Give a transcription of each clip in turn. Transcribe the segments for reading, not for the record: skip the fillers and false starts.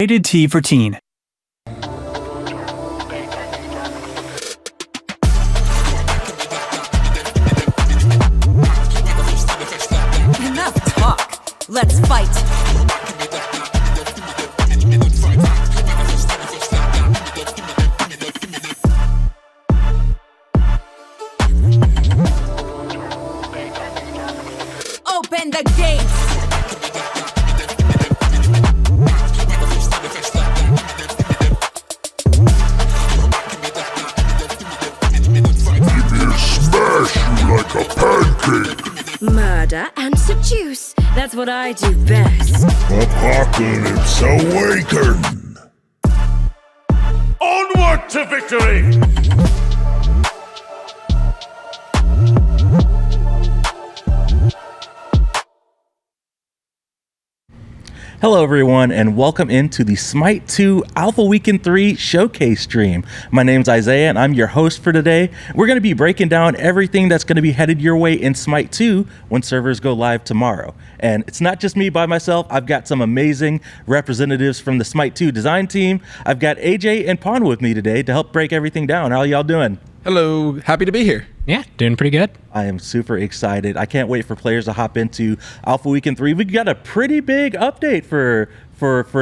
Rated T for teen. Enough talk. Let's fight. Open the gates. Smash you like a pancake! Murder and seduce. That's what I do best. Apocalypse awaken! Onward to victory! Hello everyone and welcome into the SMITE 2 Alpha Weekend 3 Showcase stream. My name's Isaiah and I'm your host for today. We're going to be breaking down everything that's going to be headed your way in SMITE 2 when servers go live tomorrow. And it's not just me by myself, I've got some amazing representatives from the SMITE 2 design team. I've got AJ and Pawn with me today to help break everything down. How y'all doing? Hello, happy to be here. Yeah, doing pretty good. I am super excited. I can't wait for players to hop into Alpha Weekend 3. We got a pretty big update for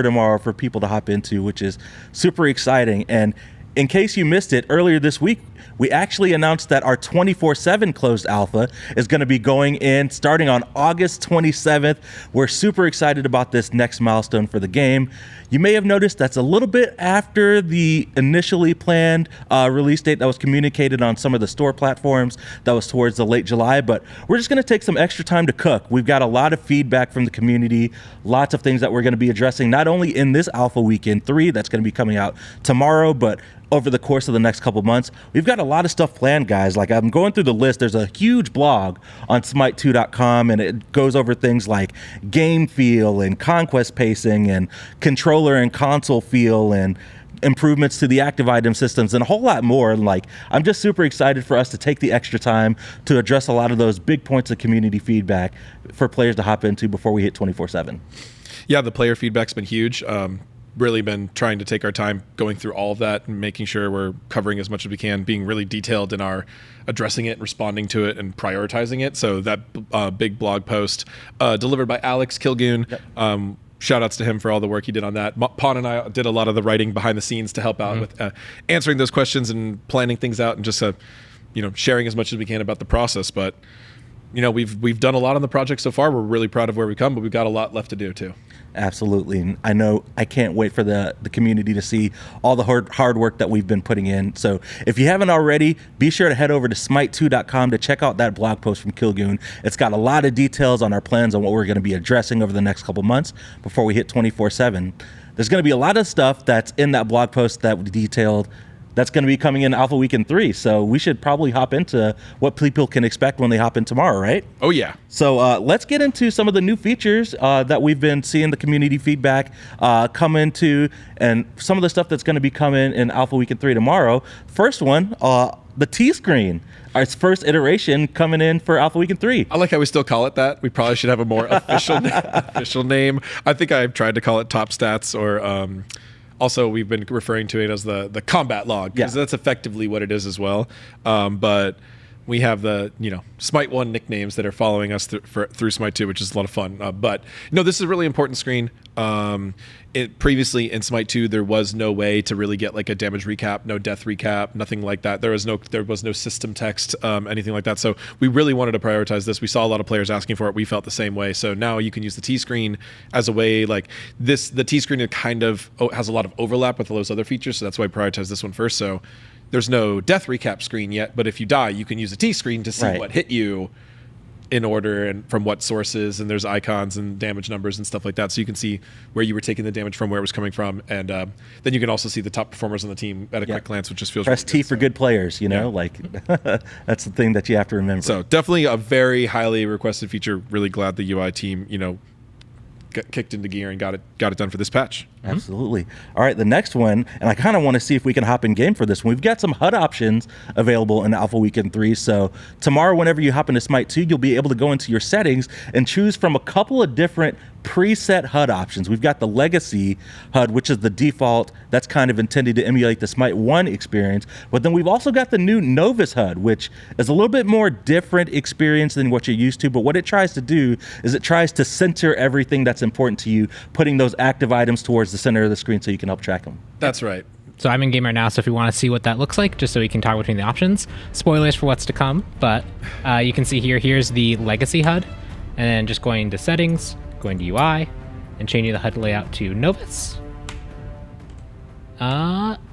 tomorrow for people to hop into, which is super exciting. And in case you missed it, earlier this week, we actually announced that our 24/7 closed alpha is going to be going in starting on August 27th. We're super excited about this next milestone for the game. You may have noticed that's a little bit after the initially planned release date that was communicated on some of the store platforms. That was towards the late July, but we're just going to take some extra time to cook. We've got a lot of feedback from the community, lots of things that we're going to be addressing, not only in this Alpha Weekend 3 that's going to be coming out tomorrow, but over the course of the next couple months. We've got a lot of stuff planned, guys. Like, I'm going through the list. There's a huge blog on smite2.com, and it goes over things like game feel and conquest pacing and controller and console feel and improvements to the active item systems and a whole lot more. And like, I'm just super excited for us to take the extra time to address a lot of those big points of community feedback for players to hop into before we hit 24/7. Yeah, the player feedback's been huge. Really been trying to take our time going through all of that and making sure we're covering as much as we can, being really detailed in our addressing it, responding to it, and prioritizing it. So that big blog post delivered by Alex Kilgoon. Yep. Shout outs to him for all the work he did on that. Pawn and I did a lot of the writing behind the scenes to help out with answering those questions and planning things out and just sharing as much as we can about the process. But we've done a lot on the project so far. We're really proud of where we come, but we've got a lot left to do too. Absolutely. And I know I can't wait for the community to see all the hard work that we've been putting in. So if you haven't already, be sure to head over to smite2.com to check out that blog post from Kilgoon. It's got a lot of details on our plans on what we're going to be addressing over the next couple months before we hit 24/7. There's going to be a lot of stuff that's in that blog post that we detailed that's going to be coming in Alpha Weekend 3. So we should probably hop into what people can expect when they hop in tomorrow, right? Oh, yeah. So let's get into some of the new features that we've been seeing the community feedback come into, and some of the stuff that's going to be coming in Alpha Weekend 3 tomorrow. First one, the T-screen. Its first iteration coming in for Alpha Weekend 3. I like how we still call it that. We probably should have a more official name. I think I've tried to call it Top Stats or... Also, we've been referring to it as the combat log, because that's effectively what it is as well. But we have the Smite 1 nicknames that are following us through Smite 2, which is a lot of fun. But this is a really important screen. Previously in Smite 2, there was no way to really get like a damage recap, no death recap, nothing like that. There was no system text, anything like that. So we really wanted to prioritize this. We saw a lot of players asking for it. We felt the same way. So now you can use the T-screen as a way like this. The T-screen kind of has a lot of overlap with all those other features. So that's why I prioritized this one first. So there's no death recap screen yet, but if you die, you can use the T-screen to see what hit you in order and from what sources, and there's icons and damage numbers and stuff like that, so you can see where you were taking the damage from, where it was coming from, and then you can also see the top performers on the team at a quick glance, which just feels press really T for good players, like that's the thing that you have to remember. So definitely a very highly requested feature. Really glad the UI team got kicked into gear and got it done for this patch. Absolutely. All right, the next one, and I kind of want to see if we can hop in game for this one. We've got some HUD options available in Alpha Weekend 3. So tomorrow, whenever you hop into Smite 2, you'll be able to go into your settings and choose from a couple of different preset HUD options. We've got the Legacy HUD, which is the default. That's kind of intended to emulate the Smite 1 experience. But then we've also got the new Novus HUD, which is a little bit more different experience than what you're used to. But what it tries to do is it tries to center everything that's important to you, putting those active items towards the center of the screen so you can help track them. That's right. So I'm in game right now, so if you want to see what that looks like, just so we can talk between the options, spoilers for what's to come, but you can see here's the Legacy HUD, and then just going to Settings, going to UI, and changing the HUD layout to Novus.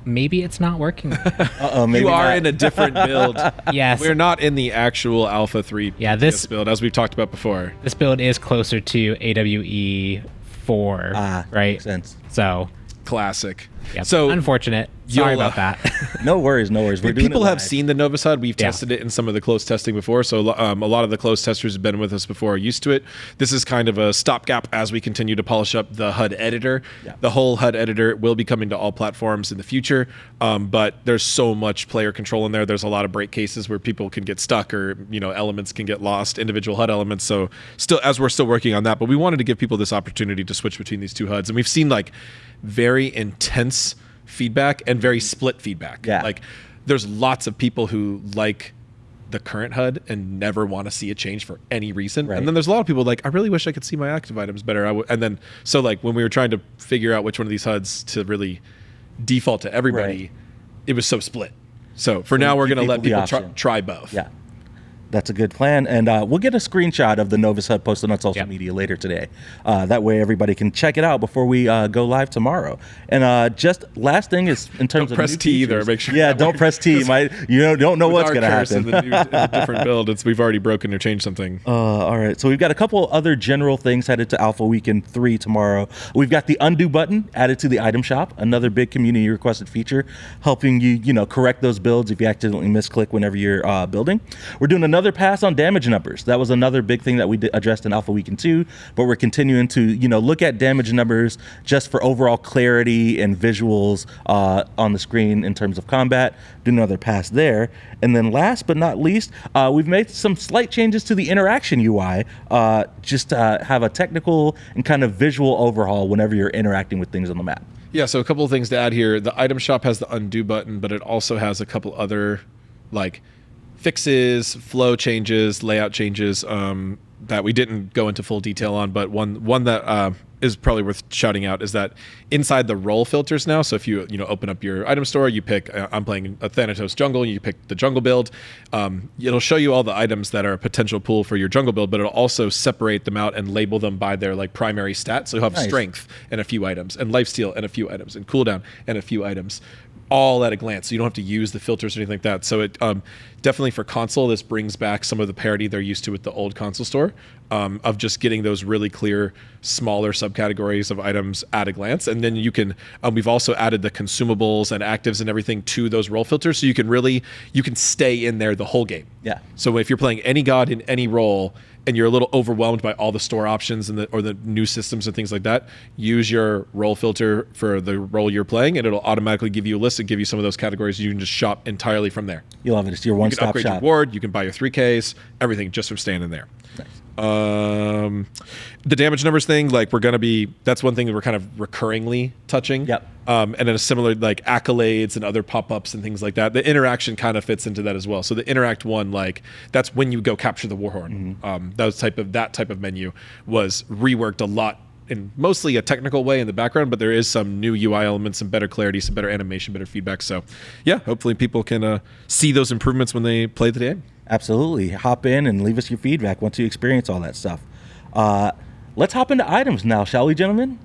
Maybe it's not working. Maybe you are not. in a different build. Yes. We're not in the actual Alpha 3 Yeah, this build, as we've talked about before. This build is closer to AWE 4, right? Makes sense. So, Classic. yep. So Unfortunate. Sorry about that. No worries. We're doing people it have live. seen the Novus HUD. We've tested it in some of the closed testing before, so a lot of the closed testers have been with us before are used to it. This is kind of a stopgap as we continue to polish up the HUD editor. Yeah. The whole HUD editor will be coming to all platforms in the future, but there's so much player control in there. There's a lot of break cases where people can get stuck or elements can get lost, individual HUD elements. So as we're still working on that, but we wanted to give people this opportunity to switch between these two HUDs, and we've seen like very intense feedback and very split feedback. Yeah. Like there's lots of people who like the current HUD and never want to see a change for any reason. Right. And then there's a lot of people like, I really wish I could see my active items better. And then, so like when we were trying to figure out which one of these HUDs to really default to everybody, Right. it was so split. So for now, we're going to let the people option. try both. Yeah. That's a good plan. And we'll get a screenshot of the Novus HUD posted on social Yep. media later today. That way everybody can check it out before we go live tomorrow. And just last thing is in terms of press new T either. features- Make sure Yeah, that don't works. press T. You don't know what's With going to our curse happen. in the different build, we've already broken or changed something. All right, so we've got a couple other general things headed to Alpha Weekend 3 tomorrow. We've got the undo button added to the item shop, another big community requested feature, helping you correct those builds if you accidentally misclick whenever you're building. We're doing another pass on damage numbers. That was another big thing that we addressed in Alpha Weekend 2, but we're continuing to look at damage numbers just for overall clarity and visuals on the screen in terms of combat. Do another pass there. And then last but not least, we've made some slight changes to the interaction UI, just to have a technical and kind of visual overhaul whenever you're interacting with things on the map. Yeah, so a couple of things to add here. The item shop has the undo button, but it also has a couple other like fixes, flow changes, layout changes that we didn't go into full detail on. But one that is probably worth shouting out is that inside the role filters now, so if you open up your item store, you pick, I'm playing a Thanatos jungle, you pick the jungle build, it'll show you all the items that are a potential pool for your jungle build, but it'll also separate them out and label them by their like primary stats. So you'll have Nice. strength and a few items, and lifesteal and a few items, and cooldown and a few items, all at a glance. So you don't have to use the filters or anything like that. So it definitely for console, this brings back some of the parity they're used to with the old console store, of just getting those really clear, smaller subcategories of items at a glance. And then you can, we've also added the consumables and actives and everything to those role filters. So you can stay in there the whole game. Yeah. So if you're playing any god in any role and you're a little overwhelmed by all the store options and or the new systems and things like that, use your role filter for the role you're playing, and it'll automatically give you a list and give you some of those categories. You can just shop entirely from there. You love it. It's your You can one-stop upgrade shop. your ward, you can buy your 3Ks, everything just from staying in there. Nice. The damage numbers thing, like that's one thing that we're kind of recurringly touching. Yep. And then a similar like accolades and other pop-ups and things like that. The interaction kind of fits into that as well. So the interact one, like that's when you go capture the warhorn. That type of menu was reworked a lot in mostly a technical way in the background, but there is some new UI elements, some better clarity, some better animation, better feedback. So yeah, hopefully people can see those improvements when they play the game. Absolutely. Hop in and leave us your feedback once you experience all that stuff. Let's hop into items now, shall we, gentlemen?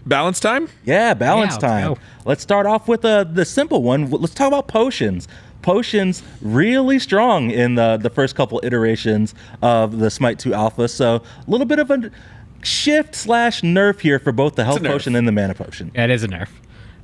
Balance time? Yeah, balance Yeah, let's time. go. Let's start off with the simple one. Let's talk about potions. Potions really strong in the first couple iterations of the Smite 2 Alpha. So a little bit of a shift/nerf here for both the health nerf. potion and the mana potion. Yeah, it is a nerf.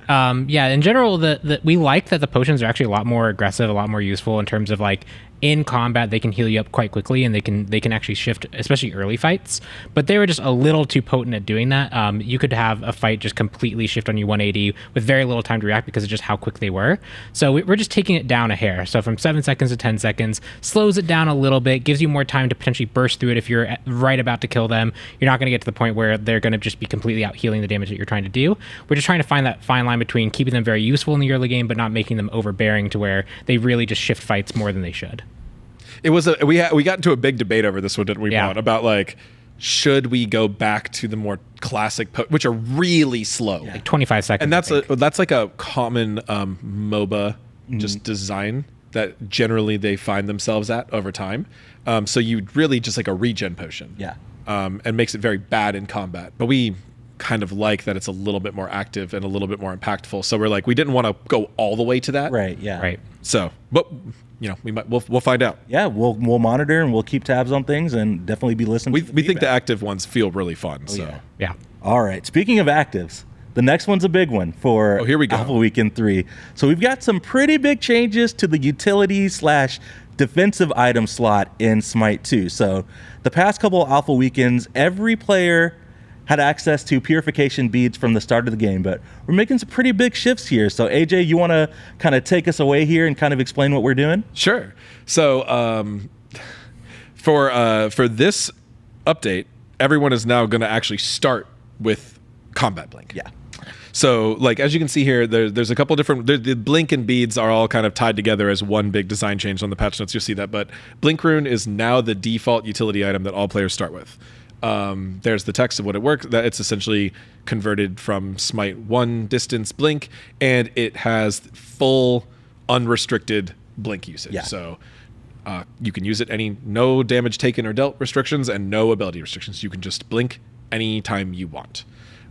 In general, we like that the potions are actually a lot more aggressive, a lot more useful in terms of like in combat they can heal you up quite quickly, and they can actually shift, especially early fights. But they were just a little too potent at doing that. You could have a fight just completely shift on you 180 with very little time to react because of just how quick they were. So we're just taking it down a hair. So from 7 seconds to 10 seconds, slows it down a little bit, gives you more time to potentially burst through it. If you're right about to kill them, you're not going to get to the point where they're going to just be completely out healing the damage that you're trying to do. We're just trying to find that fine line between keeping them very useful in the early game, but not making them overbearing to where they really just shift fights more than they should. It was we got into a big debate over this one, didn't we, Vaughn? About like, should we go back to the more classic, which are really slow, like 25 seconds, and that's like a common MOBA just design that generally they find themselves at over time. So you really just like a regen potion, and makes it very bad in combat. But we kind of like that it's a little bit more active and a little bit more impactful. So we're like, we didn't want to go all the way to that, right. So, but we'll find out. Yeah, we'll monitor and we'll keep tabs on things and definitely be listening. We think the active ones feel really fun. Yeah. All right. Speaking of actives, the next one's a big one for here we go. Alpha Weekend 3. So we've got some pretty big changes to the utility/defensive item slot in Smite 2. So the past couple of Alpha Weekends, every player had access to purification beads from the start of the game, but we're making some pretty big shifts here. So AJ, you want to kind of take us away here and kind of explain what we're doing? Sure. So for this update, everyone is now going to actually start with combat blink. Yeah. So like, as you can see here, there's a couple different, the blink and beads are all kind of tied together as one big design change on the patch notes. You'll see that, but blink rune is now the default utility item that all players start with. There's the text of what it works. That it's essentially converted from Smite 1 distance blink, and it has full unrestricted blink usage. Yeah. So you can use it no damage taken or dealt restrictions and no ability restrictions. You can just blink anytime you want.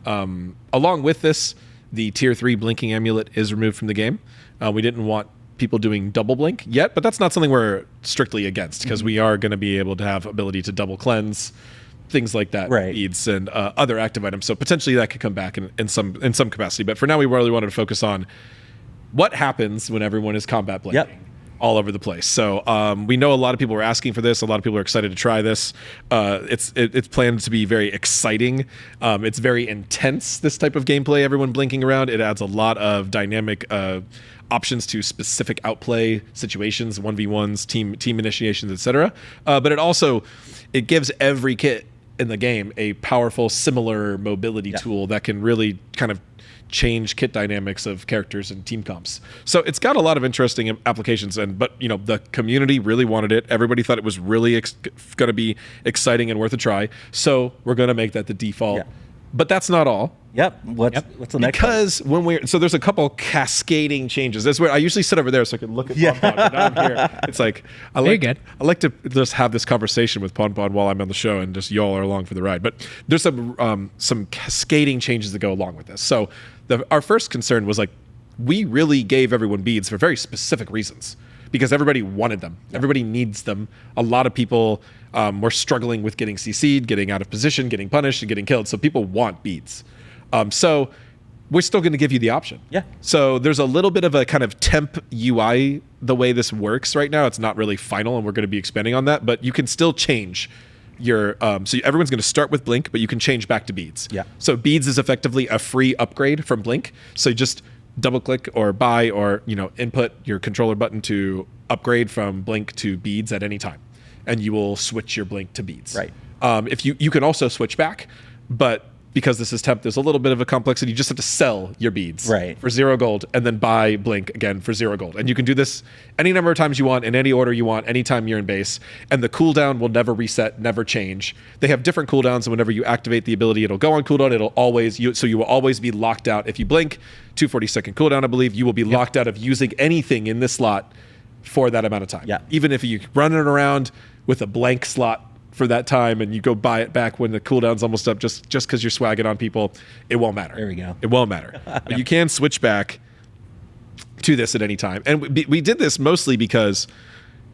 Along with this, the tier 3 blinking amulet is removed from the game. We didn't want people doing double blink yet, but that's not something we're strictly against, because we are going to be able to have ability to double cleanse, things like that, beads and other active items. So potentially that could come back in some capacity. But for now, we really wanted to focus on what happens when everyone is combat blinking all over the place. So we know a lot of people are asking for this. A lot of people are excited to try this. It's planned to be very exciting. It's very intense, this type of gameplay, everyone blinking around. It adds a lot of dynamic options to specific outplay situations, 1v1s, team initiations, etc. But it gives every kit in the game a powerful similar mobility tool that can really kind of change kit dynamics of characters and team comps. So it's got a lot of interesting applications, but the community really wanted it. Everybody thought it was really going to be exciting and worth a try. So we're going to make that the default. But that's not all. What's the next? Because there's a couple cascading changes. That's where I usually sit over there so I can look at Ponpon. But now I'm here. It's like I like to just have this conversation with Ponpon while I'm on the show, and just y'all are along for the ride. But there's some cascading changes that go along with this. So our first concern was like, we really gave everyone beads for very specific reasons, because everybody wanted them. Everybody needs them. A lot of people were struggling with getting CC'd, getting out of position, getting punished, and getting killed. So people want beads. So we're still going to give you the option. So there's a little bit of a kind of temp UI the way this works right now. It's not really final, and we're going to be expanding on that. But you can still change your so everyone's going to start with blink, but you can change back to beads. So beads is effectively a free upgrade from blink. So just double click or buy or input your controller button to upgrade from blink to beads at any time, and you will switch your blink to beads. If you can also switch back, but because this is temp, there's a little bit of a complexity. You just have to sell your beads for 0 gold, and then buy blink again for 0 gold. And you can do this any number of times you want, in any order you want, anytime you're in base. And the cooldown will never reset, never change. They have different cooldowns, so whenever you activate the ability, it'll go on cooldown. It'll always so you will always be locked out. If you blink, 240-second cooldown, I believe, you will be locked out of using anything in this slot for that amount of time. Even if you run it around with a blank slot for that time and you go buy it back when the cooldown's almost up, just because you're swagging on people, it won't matter. There we go. It won't matter. But you can switch back to this at any time. And we did this mostly because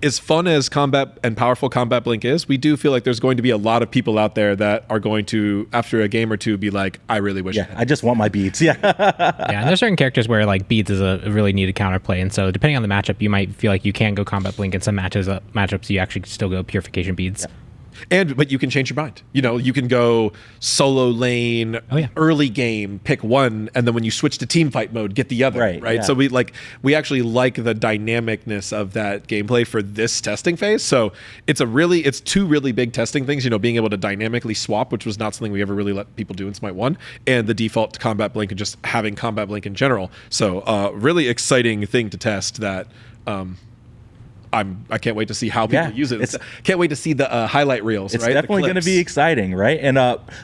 as fun as combat and powerful Combat Blink is, we do feel like there's going to be a lot of people out there that are going to, after a game or two, be like, I really wish. Yeah, I just want my beads. Yeah. Yeah, and there's certain characters where like beads is a really needed counterplay, and so depending on the matchup, you might feel like you can go Combat Blink. In some matchups, you actually still go Purification Beads. Yeah. But you can change your mind. You know, you can go solo lane, early game, pick one, and then when you switch to team fight mode, get the other. Right. Yeah. So we actually like the dynamicness of that gameplay for this testing phase. So it's two really big testing things. You know, being able to dynamically swap, which was not something we ever really let people do in Smite 1, and the default to Combat Blink and just having Combat Blink in general. So really exciting thing to test that. I can't wait to see how people use it. Can't wait to see the highlight reels. It's right? definitely going to be exciting, right? And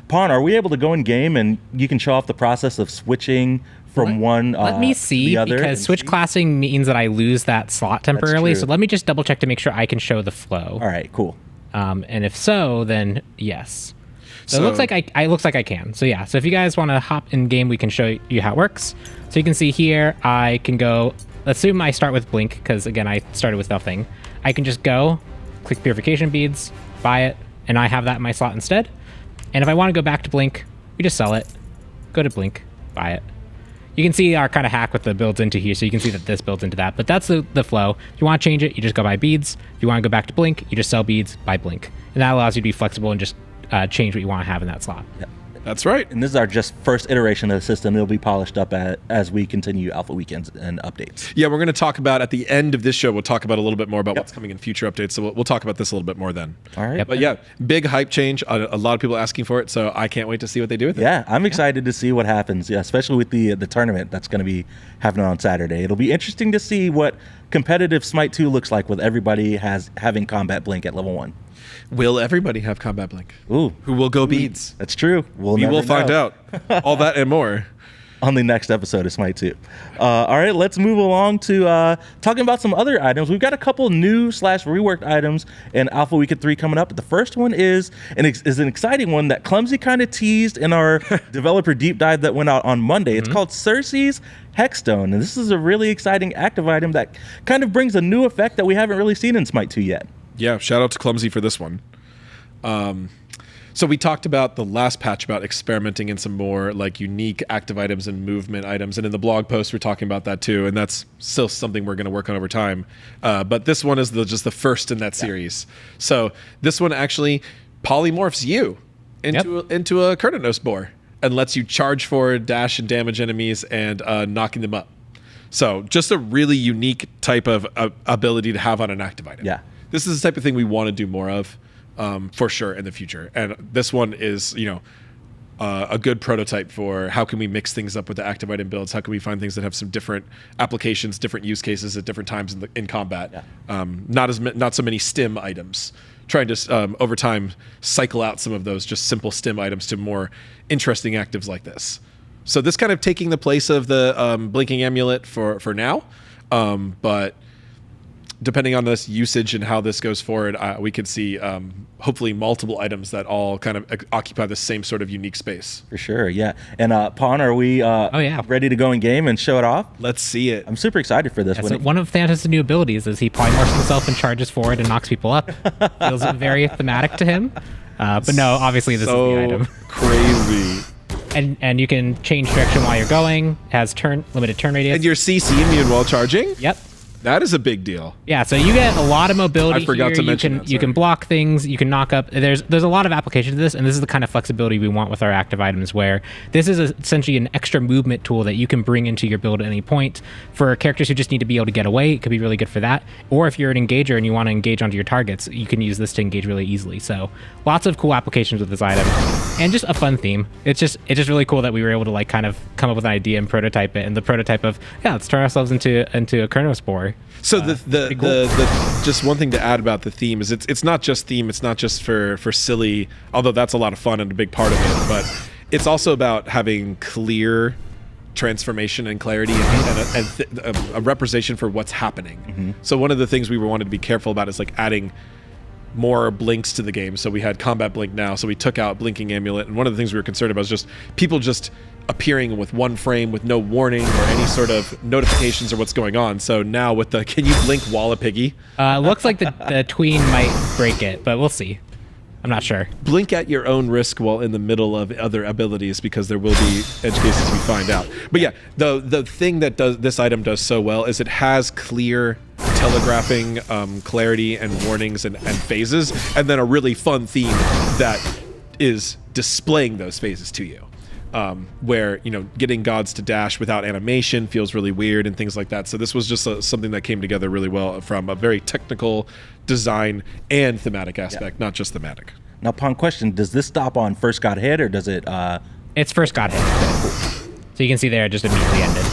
Pawn, are we able to go in game and you can show off the process of switching from one let me see, to the other? Because switch classing means that I lose that slot temporarily. So let me just double check to make sure I can show the flow. All right, cool. And if so, then yes. So it looks like I can. So yeah. So if you guys want to hop in game, we can show you how it works. So you can see here, I can go. Let's assume I start with Blink, because again, I started with nothing. I can just go, click Purification Beads, buy it, and I have that in my slot instead. And if I want to go back to Blink, we just sell it, go to Blink, buy it. You can see our kind of hack with the builds into here, so you can see that this builds into that. But that's the flow. If you want to change it, you just go buy beads. If you want to go back to Blink, you just sell beads, buy Blink. And that allows you to be flexible and just change what you want to have in that slot. Yeah. That's right. And this is our just first iteration of the system. It'll be polished up as we continue alpha weekends and updates. Yeah, we're going to talk about at the end of this show. We'll talk about a little bit more about what's coming in future updates. So we'll talk about this a little bit more then. All right. But yeah, big hype change. A lot of people asking for it. So I can't wait to see what they do with it. Yeah, I'm excited to see what happens. Yeah, especially with the tournament that's going to be happening on Saturday. It'll be interesting to see what competitive Smite 2 looks like with everybody having Combat Blink at level 1. Will everybody have Combat Blink? Ooh. Who will go beads? That's true. We will find out. All that and more on the next episode of Smite 2. All right, let's move along to talking about some other items. We've got a couple new / reworked items in Alpha Weekend 3 coming up. The first one is an exciting one that Clumsy kind of teased in our developer deep dive that went out on Monday. It's called Cersei's Hexone, and this is a really exciting active item that kind of brings a new effect that we haven't really seen in Smite 2 yet. Yeah, shout out to Clumsy for this one. So we talked about the last patch about experimenting in some more like unique active items and movement items, and in the blog post we're talking about that too, and that's still something we're going to work on over time. But this one is just the first in that series. So this one actually polymorphs you into a Kurtanos boar and lets you charge forward, dash, and damage enemies and knocking them up. So just a really unique type of ability to have on an active item. Yeah. This is the type of thing we want to do more of, for sure, in the future. And this one is, a good prototype for how can we mix things up with the active item builds? How can we find things that have some different applications, different use cases at different times in combat? Yeah. Not so many stim items. Trying to over time cycle out some of those just simple stim items to more interesting actives like this. So this kind of taking the place of the blinking amulet for now, but depending on this usage and how this goes forward, we could see hopefully multiple items that all kind of occupy the same sort of unique space. For sure, yeah. And Pawn, are we ready to go in game and show it off? Let's see it. I'm super excited for this. So one of Thanos' new abilities is he polymorphs himself and charges forward and knocks people up. Feels very thematic to him. But no, obviously this is the item. Crazy. And you can change direction while you're going. It has limited turn radius. And you're CC immune while charging? Yep. That is a big deal. Yeah, so you get a lot of mobility. I forgot to mention that. You can block things. You can knock up. There's a lot of application to this, and this is the kind of flexibility we want with our active items, where this is essentially an extra movement tool that you can bring into your build at any point. For characters who just need to be able to get away, it could be really good for that. Or if you're an engager and you want to engage onto your targets, you can use this to engage really easily. So lots of cool applications with this item, and just a fun theme. It's just really cool that we were able to kind of come up with an idea and prototype it, and the prototype of let's turn ourselves into a Kurtanos boar. So the just one thing to add about the theme is it's not just theme. It's not just for silly, although that's a lot of fun and a big part of it. But it's also about having clear transformation and clarity and a representation for what's happening. So one of the things we wanted to be careful about is adding more blinks to the game. So we had combat blink now, so we took out blinking amulet, and one of the things we were concerned about was just people just appearing with one frame with no warning or any sort of notifications or what's going on. So now with the can you blink wall a piggy? Looks like the tween might break it, but we'll see. I'm not sure. Blink at your own risk while in the middle of other abilities, because there will be edge cases we find out. But yeah, the thing that this item does so well is it has clear telegraphing clarity and warnings and phases, and then a really fun theme that is displaying those phases to you. Where, you know, getting gods to dash without animation feels really weird and things like that. So this was just something that came together really well from a very technical design and thematic aspect, not just thematic. Now, upon question, does this stop on first god hit, or does it... It's first god hit. So you can see there it just immediately ended.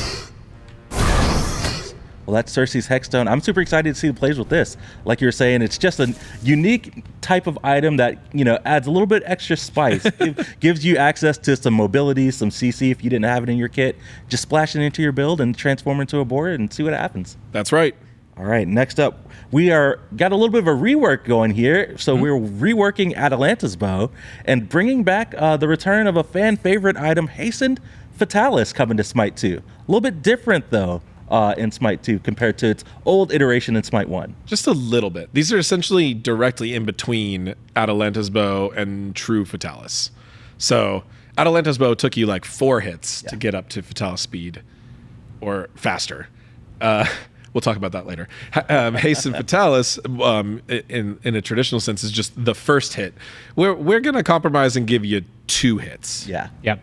Well, that's Cersei's Hexone. I'm super excited to see the plays with this. Like you were saying, it's just a unique type of item that, you know, adds a little bit extra spice. It gives you access to some mobility, some CC if you didn't have it in your kit. Just splash it into your build and transform it into a board and see what happens. That's right. All right, next up, we got a little bit of a rework going here. So we're reworking Atalanta's bow and bringing back the return of a fan favorite item, Hast Fatalis, coming to Smite 2. A little bit different, though. In Smite 2 compared to its old iteration in Smite 1. Just a little bit. These are essentially directly in between Atalanta's bow and true Fatalis. So Atalanta's bow took you like 4 hits to get up to Fatalis speed or faster. We'll talk about that later. Hasten Fatalis, in a traditional sense, is just the first hit. We're going to compromise and give you 2 hits. Yeah. Yep.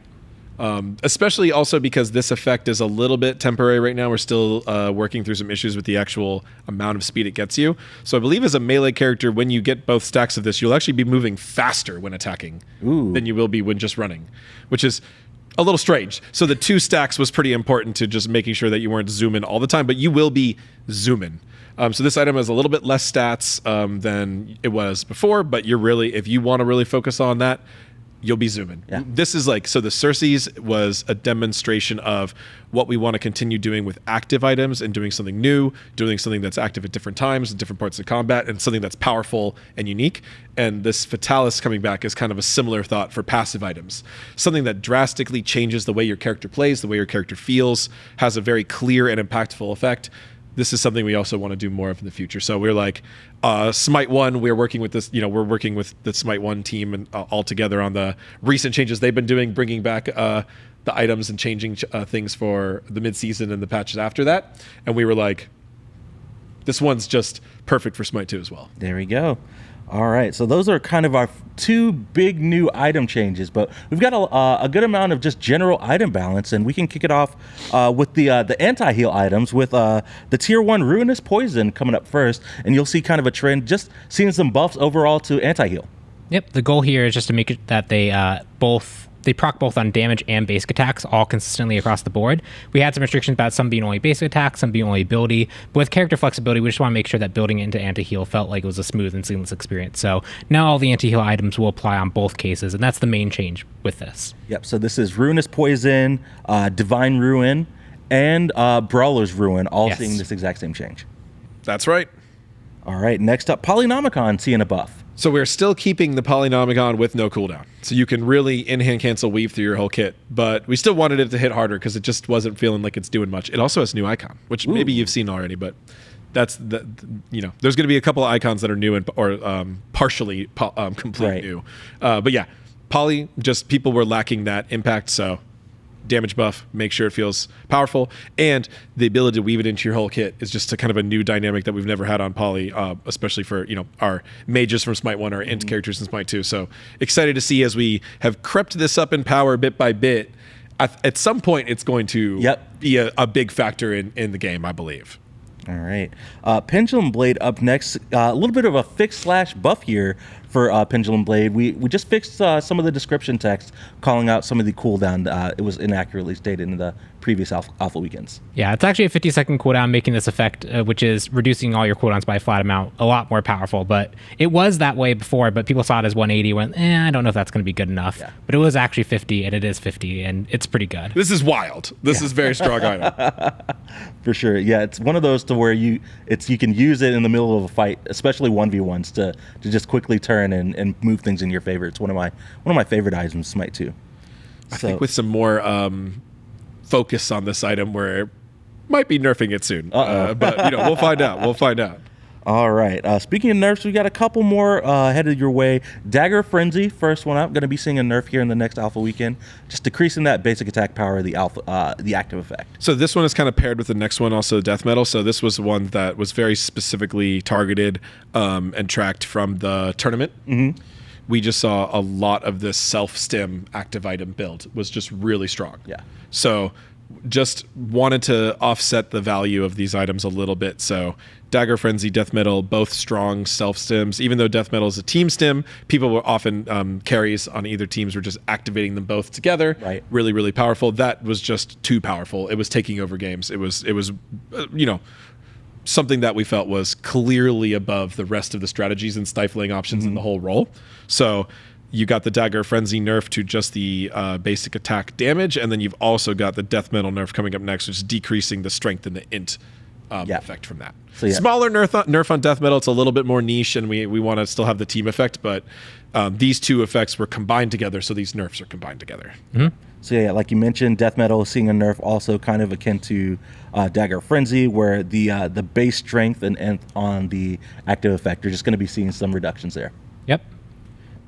Especially also because this effect is a little bit temporary right now. We're still working through some issues with the actual amount of speed it gets you. So I believe as a melee character, when you get both stacks of this, you'll actually be moving faster when attacking than you will be when just running, which is a little strange. So the 2 stacks was pretty important to just making sure that you weren't zooming all the time, but you will be zooming. So this item has a little bit less stats than it was before, but you're really, if you want to really focus on that, you'll be zooming. Yeah. This is like, so the Cersei's was a demonstration of what we want to continue doing with active items and doing something new, doing something that's active at different times in different parts of combat, and something that's powerful and unique. And this Fatalis coming back is kind of a similar thought for passive items. Something that drastically changes the way your character plays, the way your character feels, has a very clear and impactful effect. This is something we also want to do more of in the future. So we're like, Smite 1, we're working with this, we're working with the Smite 1 team and all together on the recent changes they've been doing, bringing back the items and changing things for the mid-season and the patches after that. And we were like, this one's just perfect for Smite 2 as well. There we go. All right, so those are kind of our 2 big new item changes, but we've got a good amount of just general item balance, and we can kick it off with the anti-heal items with the tier 1 Ruinous Poison coming up first, and you'll see kind of a trend, just seeing some buffs overall to anti-heal. Yep, the goal here is just to make it that they proc both on damage and basic attacks all consistently across the board. We had some restrictions about some being only basic attacks, some being only ability, but with character flexibility, we just want to make sure that building it into anti-heal felt like it was a smooth and seamless experience. So now all the anti-heal items will apply on both cases, and that's the main change with this. Yep, so this is Ruinous Poison, Divine Ruin, and Brawler's Ruin, all seeing this exact same change. That's right. All right, next up, Polynomicon seeing a buff. So we're still keeping the Polynomicon with no cooldown. So you can really in-hand cancel weave through your whole kit. But we still wanted it to hit harder because it just wasn't feeling like it's doing much. It also has a new icon, which maybe you've seen already, but that's there's going to be a couple of icons that are new or partially complete new. But yeah, Poly, just people were lacking that impact, so damage buff, make sure it feels powerful, and the ability to weave it into your whole kit is just a kind of a new dynamic that we've never had on Poly, especially for our mages from Smite 1 or int characters in Smite 2. So excited to see as we have crept this up in power bit by bit. At some point, it's going to be a big factor in the game, I believe. All right. Pendulum Blade up next. A little bit of a fix/buff here for Pendulum Blade. We just fixed some of the description text, calling out some of the cooldown. It was inaccurately stated in the previous alpha weekends. Yeah, it's actually a 50-second cooldown, making this effect, which is reducing all your cooldowns by a flat amount, a lot more powerful. But it was that way before, but people saw it as 180, went, I don't know if that's going to be good enough. Yeah. But it was actually 50, and it is 50, and it's pretty good. This is wild. This is very strong item. For sure. Yeah, it's one of those to where you can use it in the middle of a fight, especially 1v1s to just quickly turn and move things in your favor. It's one of my favorite items, Smite 2. I think with some more focus on this item, we're might be nerfing it soon. But we'll find out. We'll find out. All right. Speaking of nerfs, we got a couple more headed your way. Dagger Frenzy, first one up. Going to be seeing a nerf here in the next alpha weekend, just decreasing that basic attack power of the the active effect. So this one is kind of paired with the next one, also death metal. So this was one that was very specifically targeted and tracked from the tournament. Mm-hmm. We just saw a lot of this self-stim active item build was just really strong. Yeah. So just wanted to offset the value of these items a little bit. So Dagger Frenzy, Death Metal, both strong self-stims. Even though Death Metal is a team stim, people were often carries on either teams were just activating them both together. Right. Really, really powerful. That was just too powerful. It was taking over games. It was something that we felt was clearly above the rest of the strategies and stifling options in the whole role. So you got the Dagger Frenzy nerf to just the basic attack damage, and then you've also got the Death Metal nerf coming up next, which is decreasing the strength and the int effect from that. So, smaller nerf on Death Metal. It's a little bit more niche, and we want to still have the team effect, but these two effects were combined together, so these nerfs are combined together. Mm-hmm. So yeah, like you mentioned, Death Metal is seeing a nerf also kind of akin to Dagger Frenzy, where the base strength and on the active effect are just going to be seeing some reductions there. Yep.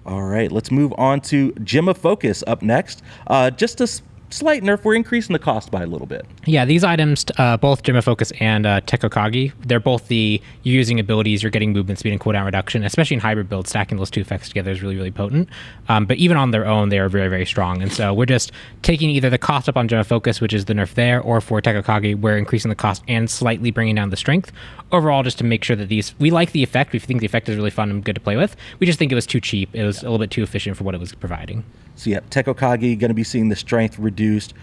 All right, let's move on to Gyma Focus up next. Just a slight nerf. We're increasing the cost by a little bit. Yeah, these items, both Gyma Focus and Tekokagi, they're both you're using abilities, you're getting movement speed and cooldown reduction, especially in hybrid builds. Stacking those two effects together is really, really potent. But even on their own, they are very, very strong. And so we're just taking either the cost up on Gyma Focus, which is the nerf there, or for Tekokagi, we're increasing the cost and slightly bringing down the strength. Overall, just to make sure that we like the effect. We think the effect is really fun and good to play with. We just think it was too cheap. It was a little bit too efficient for what it was providing. So yeah, Tekokagi going to be seeing the strength reduced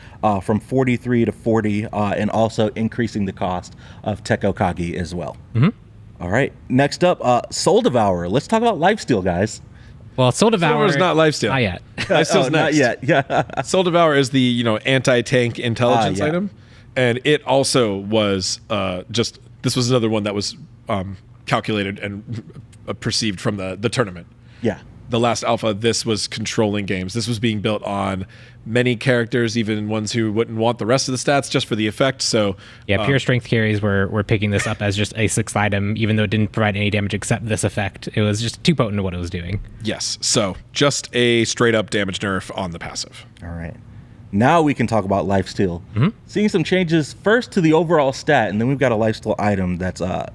from 43 to 40, and also increasing the cost of Tekokagi as well. Mm-hmm. All right, next up, Soul Devourer. Let's talk about Lifesteal, guys. Well, Soul Devourer is not Lifesteal. Not yet. Lifesteal's not yet. Yeah. Soul Devourer is the anti-tank intelligence item, and it also was this was another one that was calculated and perceived from the tournament. Yeah. The last alpha, this was controlling games. This was being built on many characters, even ones who wouldn't want the rest of the stats just for the effect. So yeah, pure strength carries were picking this up as just a 6th item, even though it didn't provide any damage except this effect. It was just too potent to what it was doing. Yes, so just a straight up damage nerf on the passive. All right. Now we can talk about Lifesteal. Mm-hmm. Seeing some changes first to the overall stat, and then we've got a Lifesteal item that's a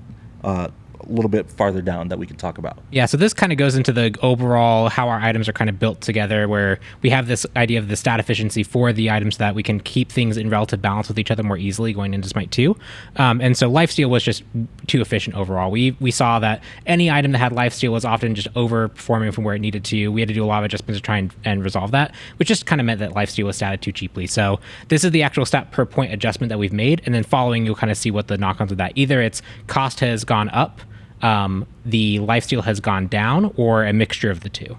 little bit farther down that we can talk about. Yeah, so this kind of goes into the overall how our items are kind of built together, where we have this idea of the stat efficiency for the items so that we can keep things in relative balance with each other more easily going into Smite 2. And so Lifesteal was just too efficient overall. We saw that any item that had Lifesteal was often just overperforming from where it needed to. We had to do a lot of adjustments to try and resolve that, which just kind of meant that Lifesteal was statted too cheaply. So this is the actual stat per point adjustment that we've made, and then following you'll kind of see what the knock-ons of that. Either its cost has gone up, the lifesteal has gone down, or a mixture of the two.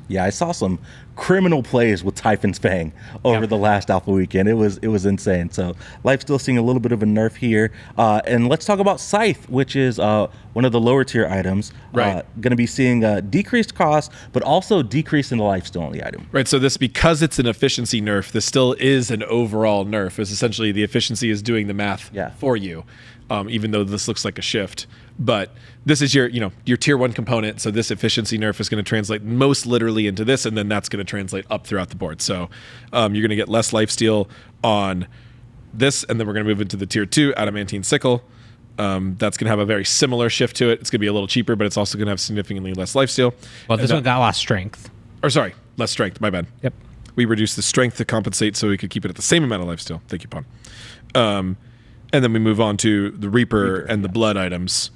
Yeah, I saw some criminal plays with Typhon's Fang over the last alpha weekend. It was insane. So Lifesteal seeing a little bit of a nerf here. And let's talk about Scythe, which is one of the lower tier items. Right. Going to be seeing a decreased cost, but also decrease in the lifesteal on the item. Right. So this, because it's an efficiency nerf, this still is an overall nerf. It's essentially the efficiency is doing the math for you, even though this looks like a shift. But this is your tier 1 component. So this efficiency nerf is going to translate most literally into this, and then that's going to translate up throughout the board. So you're going to get less lifesteal on this, and then we're going to move into the tier 2 adamantine sickle. That's going to have a very similar shift to it. It's going to be a little cheaper, but it's also going to have significantly less lifesteal. Well, this one got lost strength. Or sorry, less strength. My bad. Yep. We reduced the strength to compensate so we could keep it at the same amount of lifesteal. Thank you, Pawn. And then we move on to the Reaper and the blood items.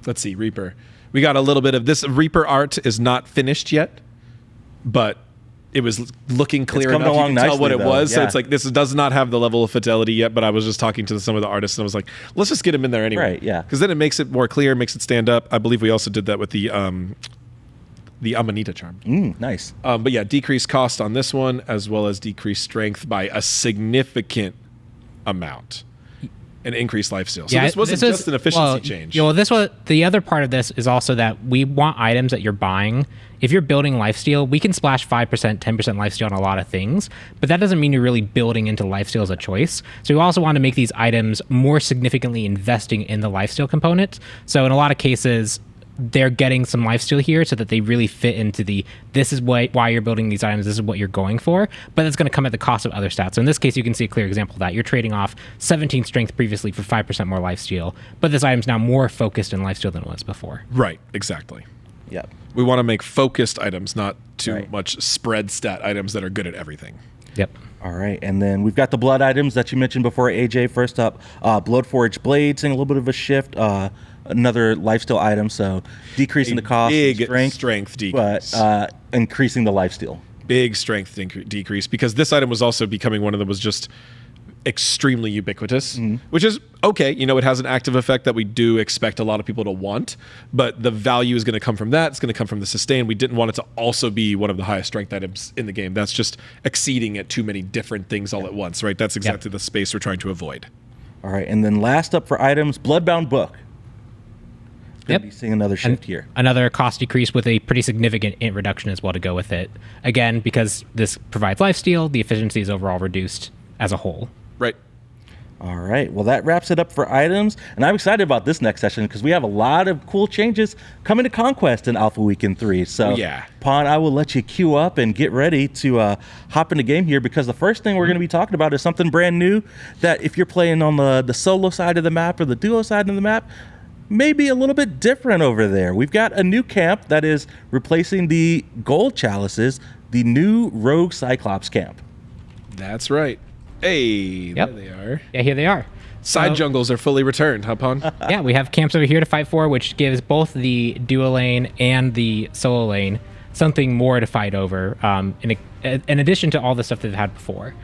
Let's see, Reaper. We got a little bit of this. Reaper art is not finished yet, but it was looking clear enough. You can tell what it was. So it's like, this does not have the level of fidelity yet, but I was just talking to some of the artists, and I was like, let's just get him in there anyway. Right, yeah. Because then it makes it more clear, makes it stand up. I believe we also did that with the Amanita charm. Nice. But yeah, decreased cost on this one, as well as decreased strength by a significant amount. and increased lifesteal. So this wasn't just an efficiency change. The other part of this is also that we want items that you're buying. If you're building lifesteal, we can splash 5%, 10% lifesteal on a lot of things, but that doesn't mean you're really building into lifesteal as a choice. So we also want to make these items more significantly investing in the lifesteal component. So in a lot of cases, they're getting some lifesteal here so that they really fit into this is why you're building these items, this is what you're going for, but it's going to come at the cost of other stats. So in this case, you can see a clear example of that. You're trading off 17 strength previously for 5% more lifesteal, but this item's now more focused in lifesteal than it was before. Right, exactly. Yep. We want to make focused items, not too much spread stat items that are good at everything. Yep. All right, and then we've got the blood items that you mentioned before, AJ. First up, Bloodforged Blade, seeing a little bit of a shift. Another lifesteal item, so decreasing the cost, big strength decrease, but increasing the lifesteal. Big strength decrease, because this item was also becoming one of them was just extremely ubiquitous, which is okay. You know, it has an active effect that we do expect a lot of people to want, but the value is going to come from that. It's going to come from the sustain. We didn't want it to also be one of the highest strength items in the game. That's just exceeding at too many different things all at once, right? That's exactly the space we're trying to avoid. All right, and then last up for items, Bloodbound Book. Be seeing another shift here. Another cost decrease with a pretty significant int reduction as well to go with it. Again, because this provides lifesteal, the efficiency is overall reduced as a whole. Right. All right. Well, that wraps it up for items. And I'm excited about this next session because we have a lot of cool changes coming to Conquest in Alpha Weekend 3. So, Pawn, I will let you queue up and get ready to hop in the game here, because the first thing we're going to be talking about is something brand new that if you're playing on the solo side of the map or the duo side of the map, maybe a little bit different over there. We've got a new camp that is replacing the gold chalices, the new rogue Cyclops camp. That's right. Hey, there they are. Yeah, here they are. Side jungles are fully returned, huh, Pawn? Yeah, we have camps over here to fight for, which gives both the duo lane and the solo lane something more to fight over, in addition to all the stuff they've had before.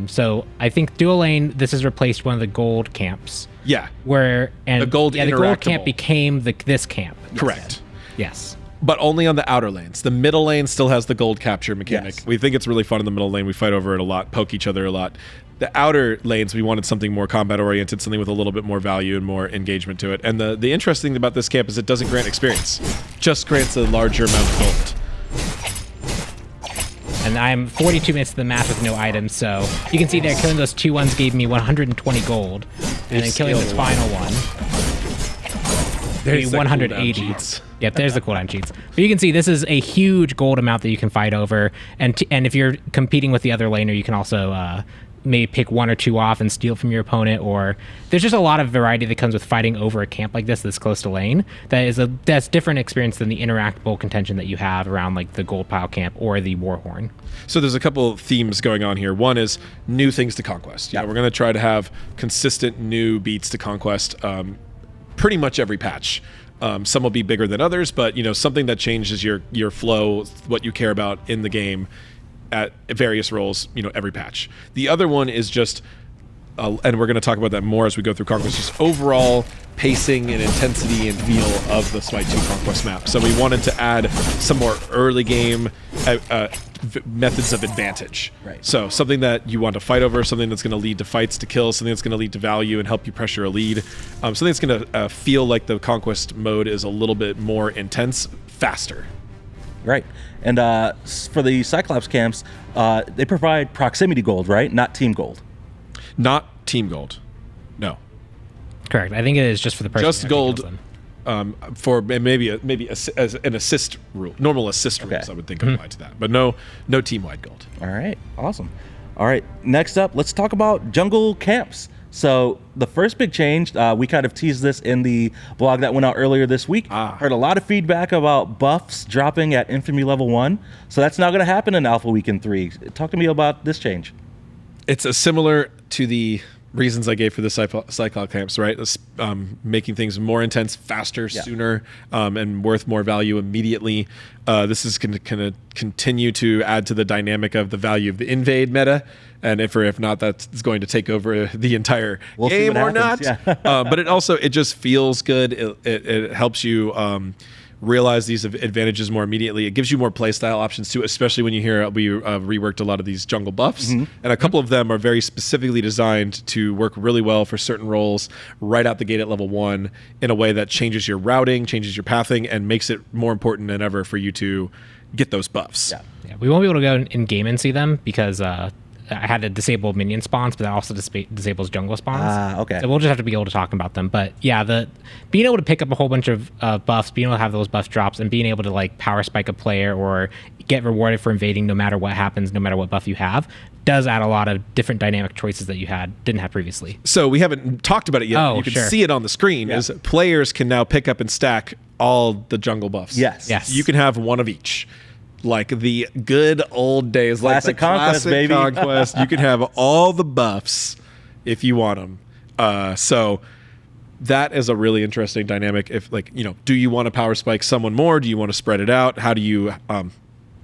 So I think duo lane, this has replaced one of the gold camps. Yeah. The gold camp became this camp. Correct. Yes. But only on the outer lanes. The middle lane still has the gold capture mechanic. Yes. We think it's really fun in the middle lane. We fight over it a lot, poke each other a lot. The outer lanes, we wanted something more combat-oriented, something with a little bit more value and more engagement to it. And the interesting thing about this camp is it doesn't grant experience. Just grants a larger amount of gold. And I'm 42 minutes to the map with no items, so you can see there, killing those 2-1s gave me 120 gold. And then killing this final one, there's 180. Yep, there's the cooldown cheats. But you can see this is a huge gold amount that you can fight over. And if you're competing with the other laner, you can also maybe pick one or two off and steal from your opponent, or there's just a lot of variety that comes with fighting over a camp like this that's close to lane. That's different experience than the interactable contention that you have around like the gold pile camp or the Warhorn. So there's a couple themes going on here. One is new things to Conquest. You know, we're going to try to have consistent new beats to Conquest pretty much every patch. Some will be bigger than others, but you know, something that changes your flow, what you care about in the game at various roles, you know, every patch. The other one is just, and we're going to talk about that more as we go through Conquest, just overall pacing and intensity and feel of the SMITE 2 Conquest map. So we wanted to add some more early game methods of advantage. Right. So something that you want to fight over, something that's going to lead to fights to kills, something that's going to lead to value and help you pressure a lead. Something that's going to feel like the Conquest mode is a little bit more intense, faster. Right. And for the Cyclops camps, they provide proximity gold, right? Not team gold. Not team gold. No. Correct. I think it is just for the person. Just gold for maybe as an assist rule. Normal assist rules, I would think apply to that. But no team-wide gold. All right. Awesome. All right. Next up, let's talk about jungle camps. So the first big change, we kind of teased this in the blog that went out earlier this week. Heard a lot of feedback about buffs dropping at Infamy level 1. So that's not going to happen in Alpha Weekend 3. Talk to me about this change. It's similar to the reasons I gave for the Cyclops camps, right? Making things more intense, faster, sooner, and worth more value immediately. This is going to continue to add to the dynamic of the value of the invade meta. And if not, that's going to take over the entire game or not. Yeah. But it just feels good. It helps you realize these advantages more immediately. It gives you more playstyle options too, especially when you hear we reworked a lot of these jungle buffs, and a couple of them are very specifically designed to work really well for certain roles right out the gate at level 1 in a way that changes your routing, changes your pathing, and makes it more important than ever for you to get those buffs. Yeah, we won't be able to go in game and see them because I had to disable minion spawns, but that also disables jungle spawns. Okay. So we'll just have to be able to talk about them. But yeah, being able to pick up a whole bunch of buffs, being able to have those buff drops, and being able to like power spike a player or get rewarded for invading no matter what happens, no matter what buff you have, does add a lot of different dynamic choices that you didn't have previously. So we haven't talked about it yet. Oh, you can sure. see it on the screen. Is players can now pick up and stack all the jungle buffs. Yes. You can have one of each. Like the good old days, Classic like the Conquest, classic baby. Conquest. You can have all the buffs if you want them. So that is a really interesting dynamic. If do you want to power spike someone more? Do you want to spread it out? How do you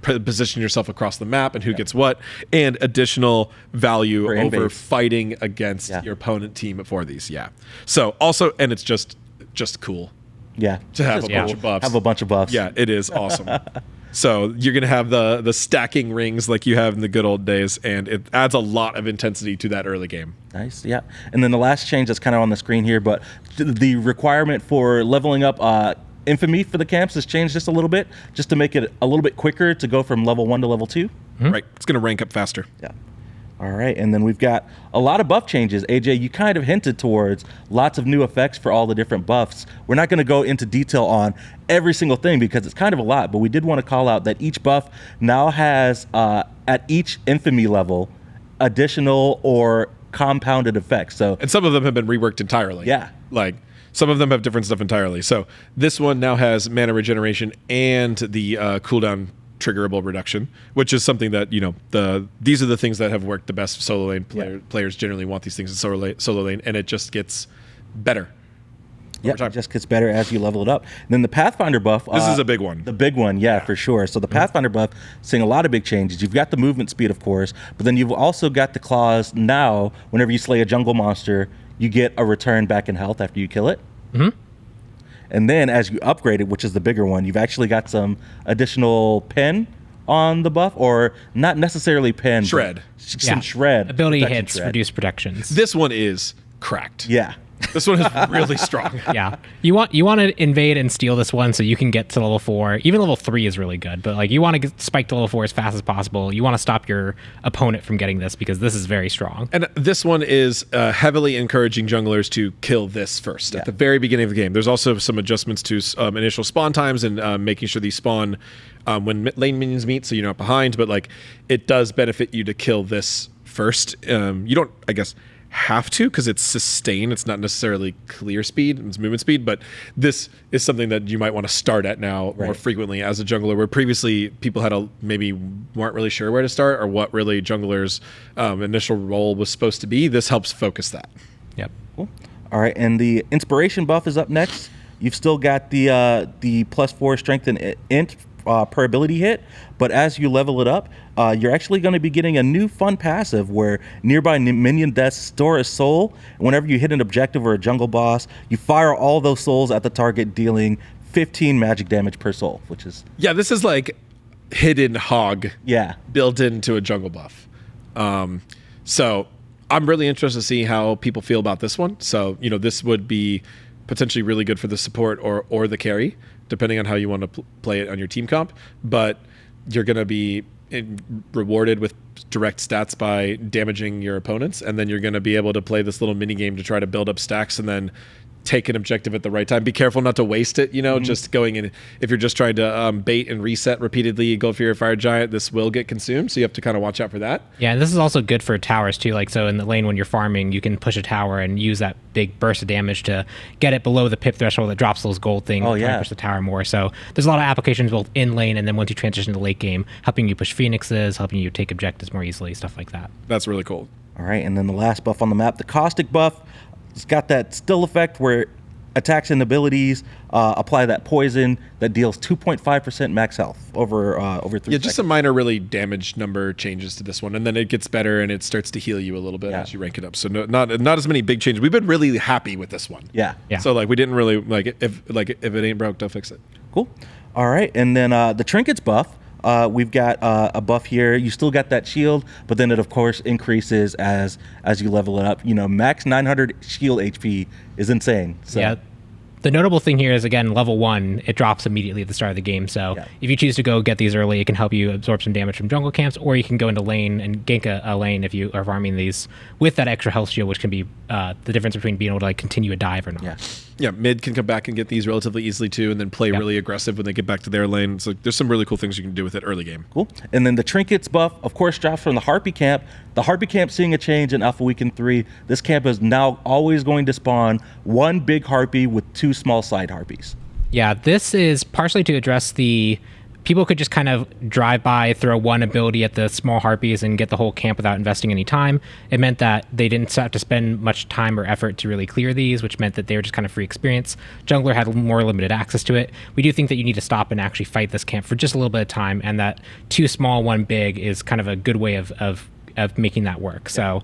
position yourself across the map and who gets what? And additional value For over invades. fighting against your opponent team for these. Yeah. So also, and it's just cool Yeah. to have a Yeah. bunch of buffs. Have a bunch of buffs. Yeah, it is awesome. So you're going to have the stacking rings like you have in the good old days, and it adds a lot of intensity to that early game. Nice, yeah. And then the last change that's kind of on the screen here, but the requirement for leveling up infamy for the camps has changed just a little bit, just to make it a little bit quicker to go from level 1 to level 2. Right. It's going to rank up faster. Yeah. All right, and then we've got a lot of buff changes. AJ, you kind of hinted towards lots of new effects for all the different buffs. We're not going to go into detail on every single thing because it's kind of a lot, but we did want to call out that each buff now has, at each infamy level, additional or compounded effects. So, And some of them have been reworked entirely. Yeah. Like some of them have different stuff entirely. So this one now has mana regeneration and the cooldown triggerable reduction, which is something that these are the things that have worked the best. Solo lane players generally want these things in solo lane, and it just gets better. yeah, it just gets better as you level it up. And then the Pathfinder buff. This is a big one. The big one, yeah, for sure. So the Pathfinder buff, seeing a lot of big changes. You've got the movement speed, of course, but then you've also got the claws. Now, whenever you slay a jungle monster, you get a return back in health after you kill it. And then as you upgrade it, which is the bigger one, you've actually got some additional pen on the buff, or not necessarily pen. Shred. Some shred. Ability protection hits, shred. reduce protections. This one is cracked. Yeah. This one is really strong. Yeah, you want to invade and steal this one so you can get to level 4. Even level 3 is really good, but like you want to get spike to level 4 as fast as possible. You want to stop your opponent from getting this because this is very strong. And this one is heavily encouraging junglers to kill this first at the very beginning of the game. There's also some adjustments to initial spawn times and making sure these spawn when lane minions meet, so you're not behind. But like, it does benefit you to kill this first. You don't, I guess, have to because it's sustain. It's not necessarily clear speed. It's movement speed, but this is something that you might want to start at now more frequently as a jungler, where previously people had maybe weren't really sure where to start or what really junglers' initial role was supposed to be. This helps focus that. Yep. Cool. All right, and the inspiration buff is up next. You've still got the +4 strength and int per ability hit, but as you level it up, you're actually going to be getting a new fun passive where nearby minion deaths store a soul. Whenever you hit an objective or a jungle boss, you fire all those souls at the target, dealing 15 magic damage per soul, which is... Yeah, this is like hidden hog built into a jungle buff. So I'm really interested to see how people feel about this one. So, this would be potentially really good for the support or the carry, depending on how you want to play it on your team comp. But you're going to be rewarded with direct stats by damaging your opponents, and then you're going to be able to play this little mini game to try to build up stacks and then take an objective at the right time. Be careful not to waste it, just going in. If you're just trying to bait and reset repeatedly, go for your fire giant, this will get consumed, so you have to kind of watch out for that. Yeah, and this is also good for towers too. Like, so in the lane when you're farming, you can push a tower and use that big burst of damage to get it below the pip threshold that drops those gold things. Oh, yeah. Push the tower more. So there's a lot of applications both in lane and then once you transition to late game, helping you push phoenixes, helping you take objectives more easily, stuff like that. That's really cool. All right, and then the last buff on the map, the Costic buff. It's got that still effect where attacks and abilities apply that poison that deals 2.5% max health over 3 seconds. Yeah, just some minor really damage number changes to this one, and then it gets better and it starts to heal you a little bit as you rank it up. So not as many big changes. We've been really happy with this one. Yeah. Yeah. So we didn't really if it ain't broke, don't fix it. Cool. All right, and then the trinkets buff. We've got a buff here. You still got that shield, but then it of course increases as you level it up. You know, max 900 shield HP is insane. So. Yeah. The notable thing here is, again, level 1, it drops immediately at the start of the game. So if you choose to go get these early, it can help you absorb some damage from jungle camps, or you can go into lane and gank a lane if you are farming these with that extra health shield, which can be the difference between being able to like continue a dive or not. Yeah, mid can come back and get these relatively easily too, and then play really aggressive when they get back to their lane. So there's some really cool things you can do with it early game. Cool. And then the trinkets buff, of course, drops from the harpy camp. The harpy camp seeing a change in Alpha Weekend 3. This camp is now always going to spawn one big harpy with 2 small side harpies. Yeah, this is partially to address people could just kind of drive by, throw one ability at the small harpies and get the whole camp without investing any time. It meant that they didn't have to spend much time or effort to really clear these, which meant that they were just kind of free experience. Jungler had more limited access to it. We do think that you need to stop and actually fight this camp for just a little bit of time, and that 2 small, 1 big is kind of a good way of making that work. So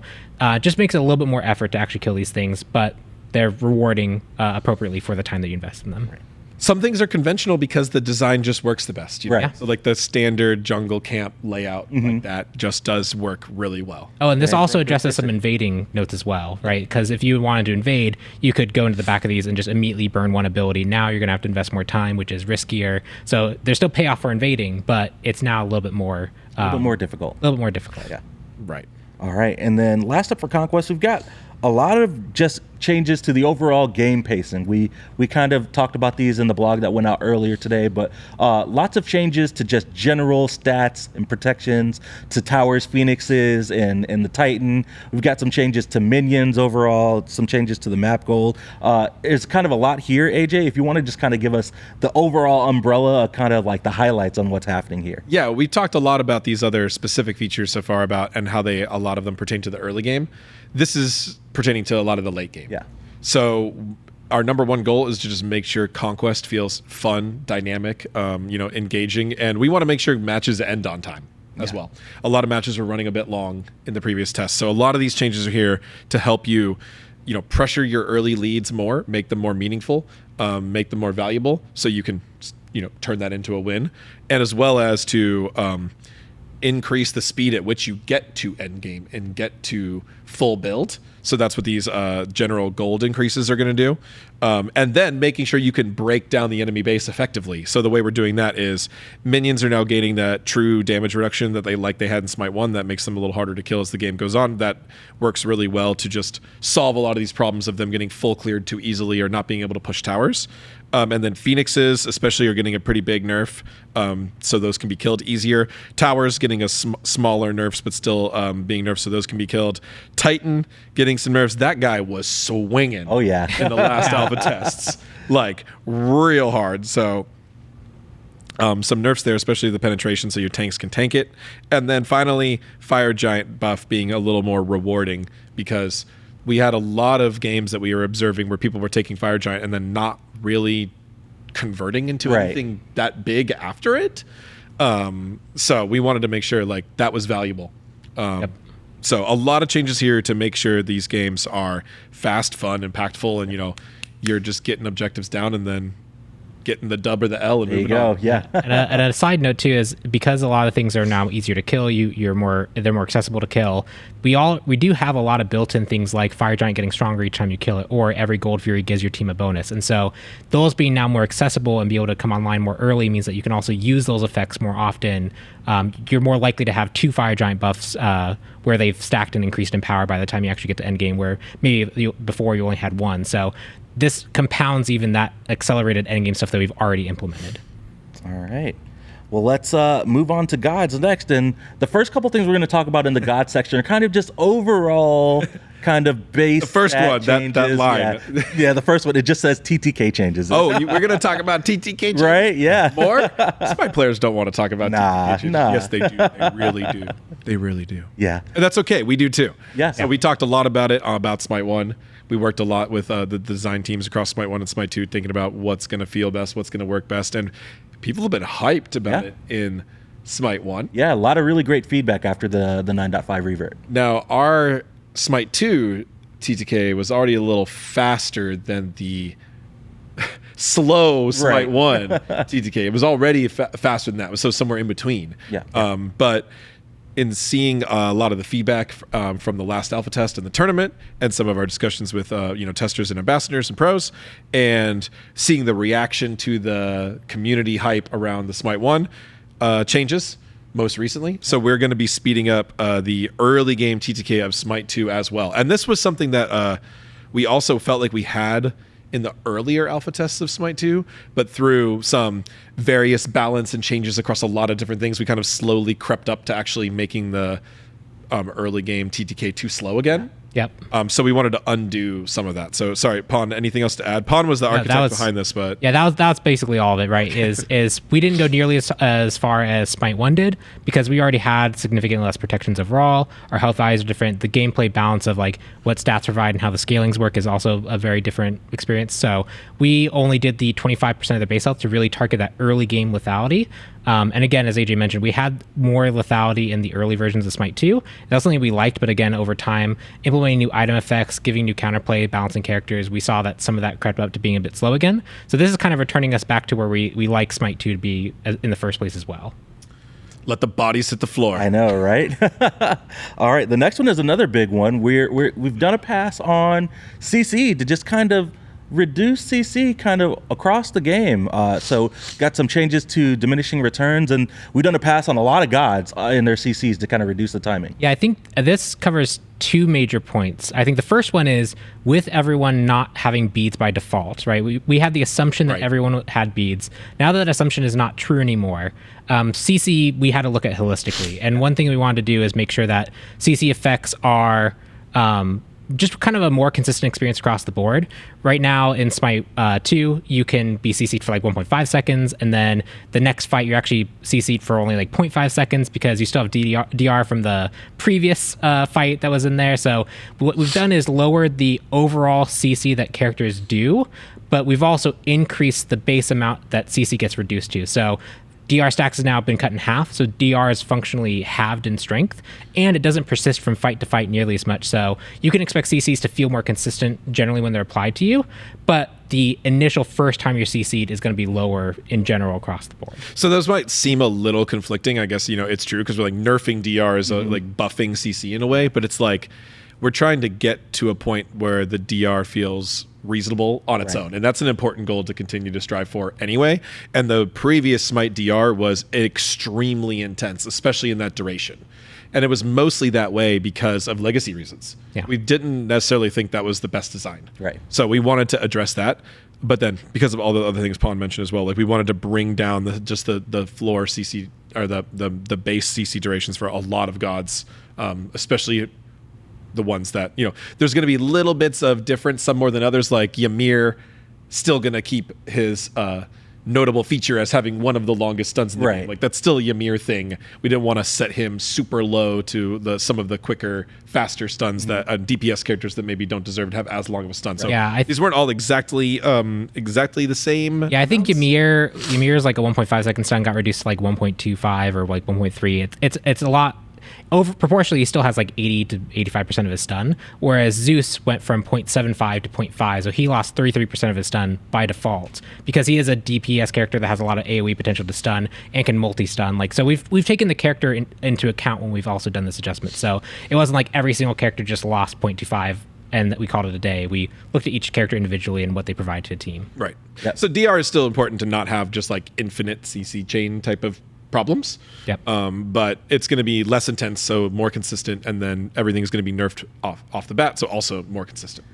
just makes it a little bit more effort to actually kill these things, but they're rewarding appropriately for the time that you invest in them. Right. Some things are conventional because the design just works the best. You know? Right. So like the standard jungle camp layout like that just does work really well. Oh, and this also addresses some invading notes as well, right? Because if you wanted to invade, you could go into the back of these and just immediately burn one ability. Now you're going to have to invest more time, which is riskier. So there's still payoff for invading, but it's now a little bit more... a little bit more difficult. A little bit more difficult. Yeah. Right. All right, and then last up for Conquest, we've got a lot of just changes to the overall game pacing. We kind of talked about these in the blog that went out earlier today, but lots of changes to just general stats and protections, to towers, phoenixes, and the Titan. We've got some changes to minions overall, some changes to the map gold. There's kind of a lot here, AJ, if you want to just kind of give us the overall umbrella, kind of like the highlights on what's happening here. Yeah, we talked a lot about these other specific features so far and how a lot of them pertain to the early game. This is pertaining to a lot of the late game. Yeah. So our number one goal is to just make sure Conquest feels fun, dynamic, engaging, and we want to make sure matches end on time as well. A lot of matches were running a bit long in the previous test, so a lot of these changes are here to help you, pressure your early leads more, make them more meaningful, make them more valuable, so you can, turn that into a win, and as well as to increase the speed at which you get to endgame and get to full build. So that's what these general gold increases are going to do. And then making sure you can break down the enemy base effectively. So the way we're doing that is minions are now gaining that true damage reduction that they had in Smite 1 that makes them a little harder to kill as the game goes on. That works really well to just solve a lot of these problems of them getting full cleared too easily or not being able to push towers. And then phoenixes especially are getting a pretty big nerf, so those can be killed easier. Towers getting a smaller nerfs, but still being nerfed, so those can be killed. Titan getting some nerfs. That guy was swinging. Oh yeah, in the last alpha tests, like real hard. So some nerfs there, especially the penetration, so your tanks can tank it. And then finally, Fire Giant buff being a little more rewarding, because we had a lot of games that we were observing where people were taking Fire Giant and then not really converting into anything that big after it. So we wanted to make sure like that was valuable. So a lot of changes here to make sure these games are fast, fun, impactful, and you're just getting objectives down and then getting the dub or the L and there you moving go. on. Yeah. And a side note too is, because a lot of things are now easier to kill, they're more accessible to kill. We do have a lot of built-in things like Fire Giant getting stronger each time you kill it, or every Gold Fury gives your team a bonus. And so those being now more accessible and be able to come online more early means that you can also use those effects more often. You're more likely to have 2 Fire Giant buffs where they've stacked and increased in power by the time you actually get to end game, where maybe before you only had 1. So this compounds even that accelerated endgame stuff that we've already implemented. All right. Well, let's move on to gods next. And the first couple things we're going to talk about in the god section are kind of just overall kind of base. The first one, that line. Yeah, the first one, it just says TTK changes. Oh, we're going to talk about TTK changes? Right, yeah. More? Smite players don't want to talk about TTK changes. Nah. Yes, they do. They really do. They really do. Yeah. And that's okay. We do too. Yeah. So we talked a lot about it, about Smite 1. We worked a lot with the design teams across Smite 1 and Smite 2, thinking about what's going to feel best, what's going to work best. And people have been hyped about it in Smite 1. Yeah, a lot of really great feedback after the 9.5 revert. Now, our Smite 2 TTK was already a little faster than the slow Smite 1 TTK. It was already faster than that. It was somewhere in between. But in seeing a lot of the feedback from the last alpha test and the tournament, and some of our discussions with testers and ambassadors and pros, and seeing the reaction to the community hype around the Smite 1 changes most recently. So we're going to be speeding up the early game TTK of Smite 2 as well. And this was something that we also felt like we had in the earlier alpha tests of Smite 2, but through some various balance and changes across a lot of different things, we kind of slowly crept up to actually making the early game TTK too slow again. Yep. So we wanted to undo some of that. So sorry, Pon, anything else to add? Pon was the architect behind this, but that was basically all of it, right? Is we didn't go nearly as far as Smite 1 did, because we already had significantly less protections overall. Our health values are different. The gameplay balance of like what stats provide and how the scalings work is also a very different experience. So we only did the 25% of the base health to really target that early game lethality. And again, as AJ mentioned, we had more lethality in the early versions of Smite 2. That's something we liked, but again, over time, implementing new item effects, giving new counterplay, balancing characters, we saw that some of that crept up to being a bit slow again. So this is kind of returning us back to where we like Smite 2 to be in the first place as well. Let the bodies hit the floor. I know, right? All right, the next one is another big one. We've done a pass on CC to just kind of reduce CC kind of across the game. So got some changes to diminishing returns, and we've done a pass on a lot of gods in their CCs to kind of reduce the timing. Yeah, I think this covers two major points. I think the first one is with everyone not having beads by default, right? We had the assumption that everyone had beads. Now that assumption is not true anymore. CC, we had to look at holistically. And one thing we wanted to do is make sure that CC effects are just kind of a more consistent experience across the board. Right now in Smite 2, you can be CC'd for like 1.5 seconds, and then the next fight you're actually CC'd for only like 0.5 seconds because you still have DR from the previous fight that was in there. So what we've done is lowered the overall CC that characters do, but we've also increased the base amount that CC gets reduced to. So DR stacks has now been cut in half, so DR is functionally halved in strength, and it doesn't persist from fight to fight nearly as much. So you can expect CCs to feel more consistent generally when they're applied to you, but the initial first time you're CC'd is going to be lower in general across the board. So those might seem a little conflicting. I guess, it's true because we're like nerfing DR is like buffing CC in a way, but it's like we're trying to get to a point where the DR feels reasonable on its own, and that's an important goal to continue to strive for anyway. And the previous Smite DR was extremely intense, especially in that duration, and it was mostly that way because of legacy reasons. We didn't necessarily think that was the best design, so we wanted to address that. But then because of all the other things Pon mentioned as well, like we wanted to bring down the floor CC or the base CC durations for a lot of gods, especially the ones that, there's going to be little bits of difference, some more than others, like Ymir still going to keep his notable feature as having one of the longest stuns in the game. Like that's still a Ymir thing. We didn't want to set him super low to some of the quicker, faster stuns that DPS characters that maybe don't deserve to have as long of a stun. So these weren't all exactly the same. Yeah, I think Ymir's like a 1.5 second stun got reduced to like 1.25 or like 1.3. It's a lot. Over proportionally, he still has like 80 to 85% of his stun, whereas Zeus went from 0.75 to 0.5, so he lost 33% of his stun by default because he is a DPS character that has a lot of AoE potential to stun and can multi-stun. Like, so we've taken the character into account when we've also done this adjustment. So it wasn't like every single character just lost 0.25 and that we called it a day. We looked at each character individually and what they provide to a team. Right. Yep. So DR is still important to not have just like infinite CC chain type of problems. But it's going to be less intense, so more consistent, and then everything's going to be nerfed off the bat, so also more consistent.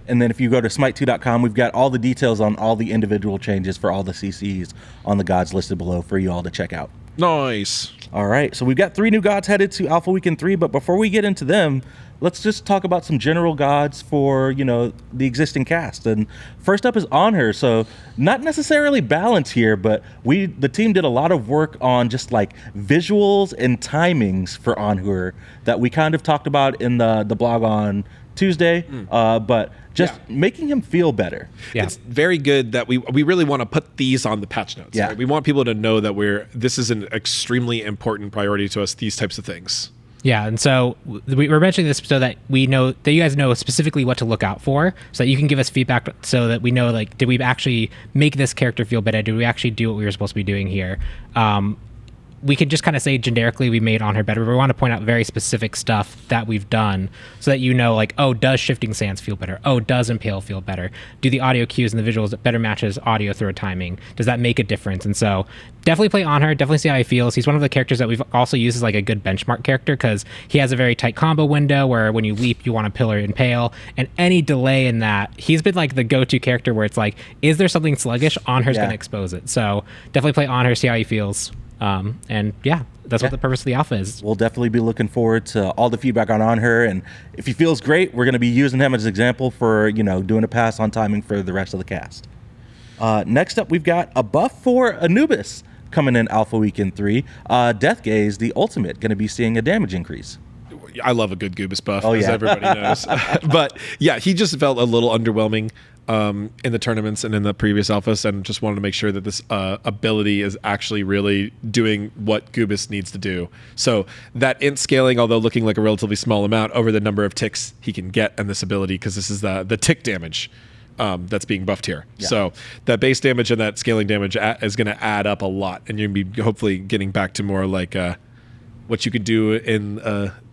And then if you go to smite2.com, we've got all the details on all the individual changes for all the CCs on the gods listed below for you all to check out. Nice. All right, so we've got 3 new gods headed to Alpha Weekend 3, but before we get into them, let's just talk about some general gods for, the existing cast. And first up is Anhur. So not necessarily balance here, but the team did a lot of work on just like visuals and timings for Anhur that we kind of talked about in the blog on Tuesday, but just making him feel better. It's very good that we really want to put these on the patch notes. Right? We want people to know that this is an extremely important priority to us, these types of things. Yeah, and so we're mentioning this so that we know that you guys know specifically what to look out for, so that you can give us feedback, so that we know, like, did we actually make this character feel better? Did we actually do what we were supposed to be doing here? We could just kind of say generically we made on her better, but we want to point out very specific stuff that we've done so that you know, like, oh, does shifting sands feel better? Oh, does impale feel better? Do the audio cues and the visuals better matches audio throw timing? Does that make a difference? And so definitely play on her, definitely see how he feels. He's one of the characters that we've also used as like a good benchmark character because he has a very tight combo window where when you leap, you want to pillar and impale, and any delay in that, he's been like the go-to character where it's like, is there something sluggish? On her's going to expose it. So definitely play on her, see how he feels. And yeah, that's what the purpose of the alpha is. We'll definitely be looking forward to all the feedback on her, and if he feels great, we're going to be using him as an example for, you know, doing a pass on timing for the rest of the cast. Next up, we've got a buff for Anubis coming in Alpha Weekend 3. Death Gaze, the ultimate, going to be seeing a damage increase. I love a good Goobus buff, as everybody knows. But yeah, he just felt a little underwhelming in the tournaments and in the previous alphas, and just wanted to make sure that this ability is actually really doing what Goobus needs to do. So that int scaling, although looking like a relatively small amount, over the number of ticks he can get in this ability, because this is the tick damage that's being buffed here. Yeah. So that base damage and that scaling damage is going to add up a lot, and you're going to be hopefully getting back to more like what you could do in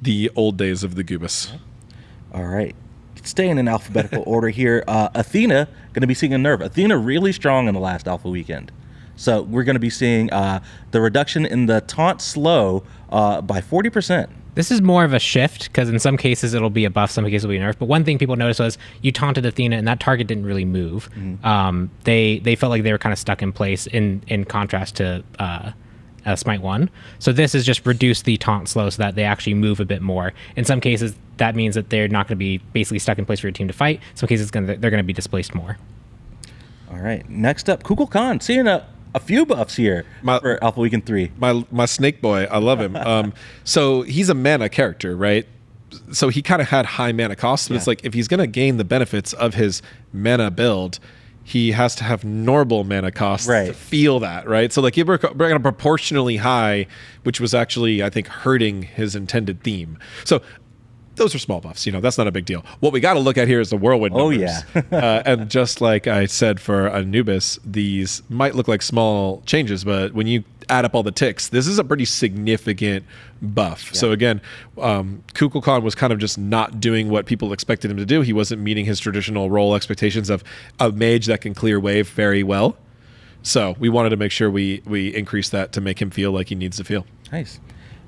the old days of the Goobus. All right. Staying in alphabetical order here, Athena going to be seeing a nerf. Athena really strong in the last Alpha Weekend. So we're going to be seeing the reduction in the taunt slow by 40%. This is more of a shift, because in some cases it'll be a buff, some cases it'll be a nerf. But one thing people noticed was you taunted Athena and that target didn't really move. Mm-hmm. They felt like they were kind of stuck in place in contrast to Smite 1. So this is just reduce the taunt slow so that they actually move a bit more. In some cases, that means that they're not going to be basically stuck in place for your team to fight. In some cases, they're going to be displaced more. All right. Next up, Kul Khan, seeing a few buffs here for Alpha Weekend 3. My snake boy, I love him. So he's a mana character, right? So he kind of had high mana costs, but it's like if he's going to gain the benefits of his mana build, he has to have normal mana costs to feel that, right? So like you were bringing proportionally high, which was actually, I think, hurting his intended theme. So those are small buffs, that's not a big deal. What we got to look at here is the whirlwind numbers. Oh, yeah. And just like I said for Anubis, these might look like small changes, but when you add up all the ticks, this is a pretty significant buff. Yeah. So again, Kul Khan was kind of just not doing what people expected him to do. He wasn't meeting his traditional role expectations of a mage that can clear wave very well. So we wanted to make sure we increase that to make him feel like he needs to feel. Nice.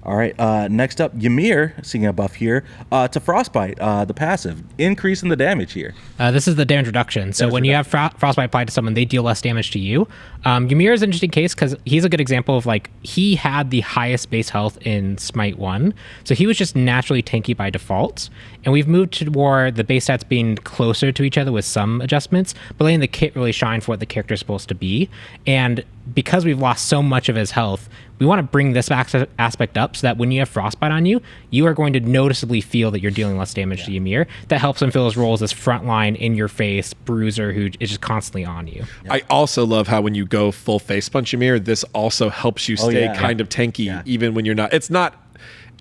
All right, next up, Ymir, seeing a buff here, to Frostbite, the passive, increase in the damage here. This is the damage reduction. So when you have Frostbite applied to someone, they deal less damage to you. Ymir is an interesting case because he's a good example of, like, he had the highest base health in Smite 1, so he was just naturally tanky by default. And we've moved toward the base stats being closer to each other with some adjustments, but letting the kit really shine for what the character is supposed to be. And because we've lost so much of his health, we want to bring this aspect up so that when you have Frostbite on you, you are going to noticeably feel that you're dealing less damage to Ymir. That helps him fill his role as this frontline, in-your-face bruiser who is just constantly on you. I also love how when you go full face punch Ymir, this also helps you stay kind of tanky even when you're not. It's not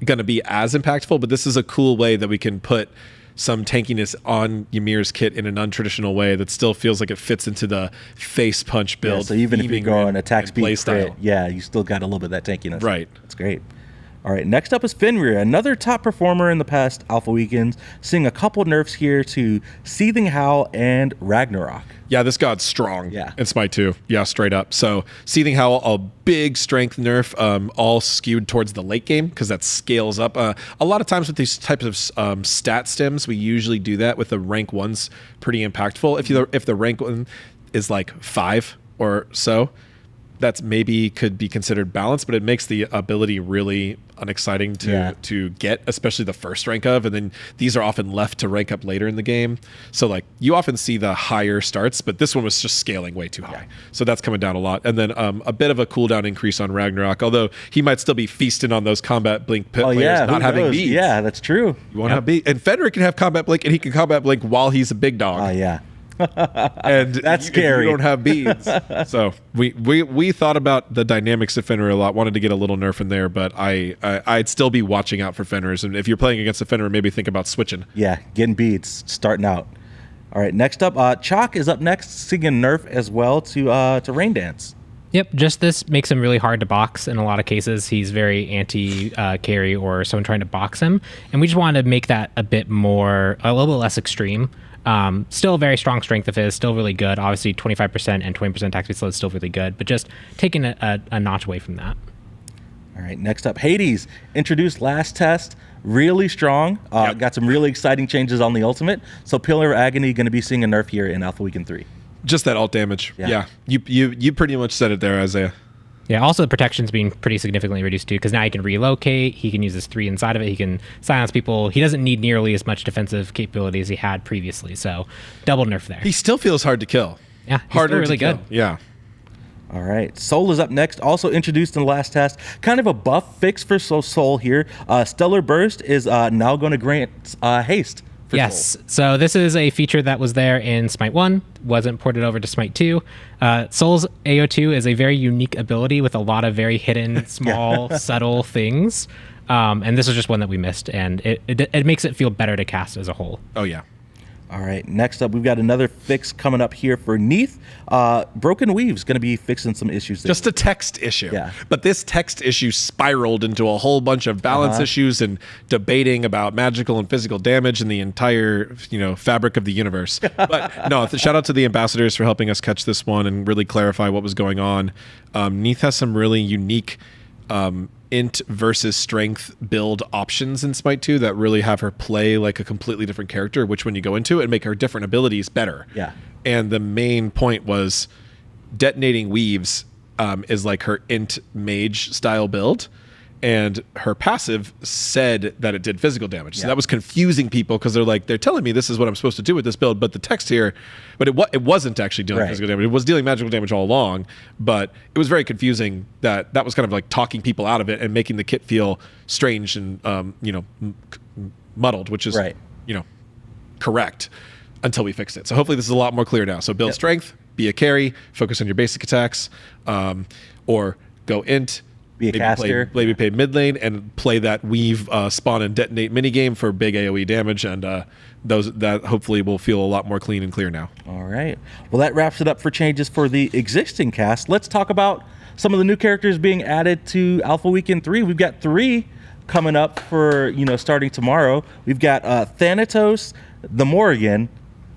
going to be as impactful, but this is a cool way that we can put some tankiness on Ymir's kit in an untraditional way that still feels like it fits into the face punch build. Yeah, so even if you go on attack speed crit, you still got a little bit of that tankiness. Right. That's great. All right, next up is Fenr, another top performer in the past Alpha Weekends, seeing a couple nerfs here to Seething Howl and Ragnarok. Yeah, this god's strong. Yeah. In Smite 2. Yeah, straight up. So Seething Howl, a big strength nerf, all skewed towards the late game because that scales up. A lot of times with these types of stat stems, we usually do that with the rank 1's pretty impactful. If the rank 1 is like 5 or so, that's maybe could be considered balanced, but it makes the ability really unexciting to get, especially the first rank of, and then these are often left to rank up later in the game. So like you often see the higher starts, but this one was just scaling way too high. So that's coming down a lot. And then a bit of a cooldown increase on Ragnarok, although he might still be feasting on those combat blink players not having beads. Yeah, that's true. You want to have beads. And Fenr can have combat blink, and he can combat blink while he's a big dog. Oh, yeah. and That's scary. You don't have beads. So we thought about the dynamics of Fenr a lot. Wanted to get a little nerf in there, but I'd still be watching out for Fenrs. And if you're playing against a Fenr, maybe think about switching. Yeah, getting beads, starting out. All right, next up, Chalk is up next, seeing a nerf as well to Rain Dance. Yep, just this makes him really hard to box in a lot of cases. He's very anti-carry or someone trying to box him. And we just wanted to make that a little bit less extreme. Still a very strong strength of his, still really good. Obviously, 25% and 20% attack speed slow is still really good, but just taking a notch away from that. All right, next up, Hades, introduced last test, really strong. Got some really exciting changes on the ultimate. So Pillar of Agony going to be seeing a nerf here in Alpha Weekend 3. Just that alt damage. Yeah. You pretty much said it there, Isaiah. Yeah, also the protection's being pretty significantly reduced too, because now he can relocate, he can use his 3 inside of it, he can silence people. He doesn't need nearly as much defensive capability as he had previously, so double nerf there. He still feels hard to kill. Yeah, harder really to kill. good. Yeah. All right, Soul is up next, also introduced in the last test. Kind of a buff fix for Soul here. Stellar Burst is now going to grant haste. Yes, Soul. so this is a feature that was there in Smite 1, wasn't ported over to Smite 2. Soul's AO2 is a very unique ability with a lot of very hidden, small, subtle things. And this was just one that we missed, and it makes it feel better to cast as a whole. Oh, yeah. All right, next up, we've got another fix coming up here for Neath. Broken Weave's going to be fixing some issues there. Just a text issue. Yeah. But this text issue spiraled into a whole bunch of balance issues and debating about magical and physical damage and the entire, fabric of the universe. But no, shout out to the ambassadors for helping us catch this one and really clarify what was going on. Neath has some really unique int versus strength build options in Smite 2 that really have her play like a completely different character, which when you go into it, make her different abilities better. Yeah. And the main point was detonating weaves is like her int mage style build, and her passive said that it did physical damage. So that was confusing people because they're telling me this is what I'm supposed to do with this build, but the text here, but it wasn't actually doing physical damage. It was dealing magical damage all along, but it was very confusing that was kind of like talking people out of it and making the kit feel strange and muddled, which is correct until we fixed it. So hopefully this is a lot more clear now. So build strength, be a carry, focus on your basic attacks, or go int. Be a caster. Maybe play mid lane and play that weave spawn and detonate minigame for big AoE damage, and that hopefully will feel a lot more clean and clear now. All right. Well, that wraps it up for changes for the existing cast. Let's talk about some of the new characters being added to Alpha Weekend 3. We've got 3 coming up for, starting tomorrow. We've got Thanatos, the Morrigan,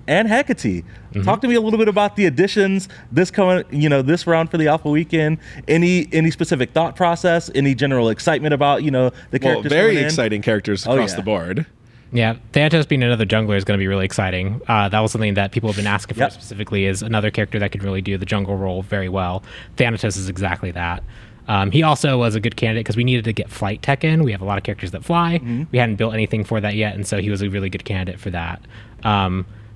and Hecate. Talk to me a little bit about the additions this round for the Alpha Weekend. Any specific thought process? Any general excitement about the characters? Very exciting characters across the board. Yeah, Thanatos being another jungler is going to be really exciting. That was something that people have been asking for specifically, is another character that could really do the jungle role very well. Thanatos is exactly that. He also was a good candidate because we needed to get flight tech in. We have a lot of characters that fly. We hadn't built anything for that yet, and so he was a really good candidate for that.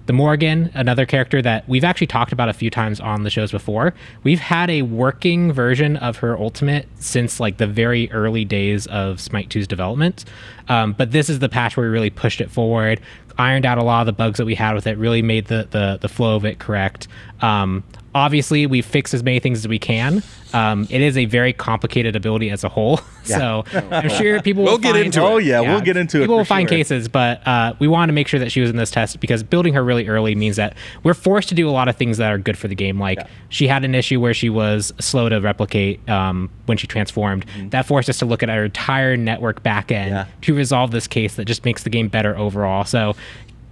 The Morrigan, another character that we've actually talked about a few times on the shows before. We've had a working version of her ultimate since like the very early days of Smite 2's development. But this is the patch where we really pushed it forward, ironed out a lot of the bugs that we had with it, really made the flow of it correct. Obviously, we've fixed as many things as we can. It is a very complicated ability as a whole. So I'm sure people will get into it. Oh, yeah, we'll get into it. People will find cases, but we wanted to make sure that she was in this test because building her really early means that we're forced to do a lot of things that are good for the game. Like she had an issue where she was slow to replicate when she transformed. That forced us to look at our entire network backend to resolve this case that just makes the game better overall. So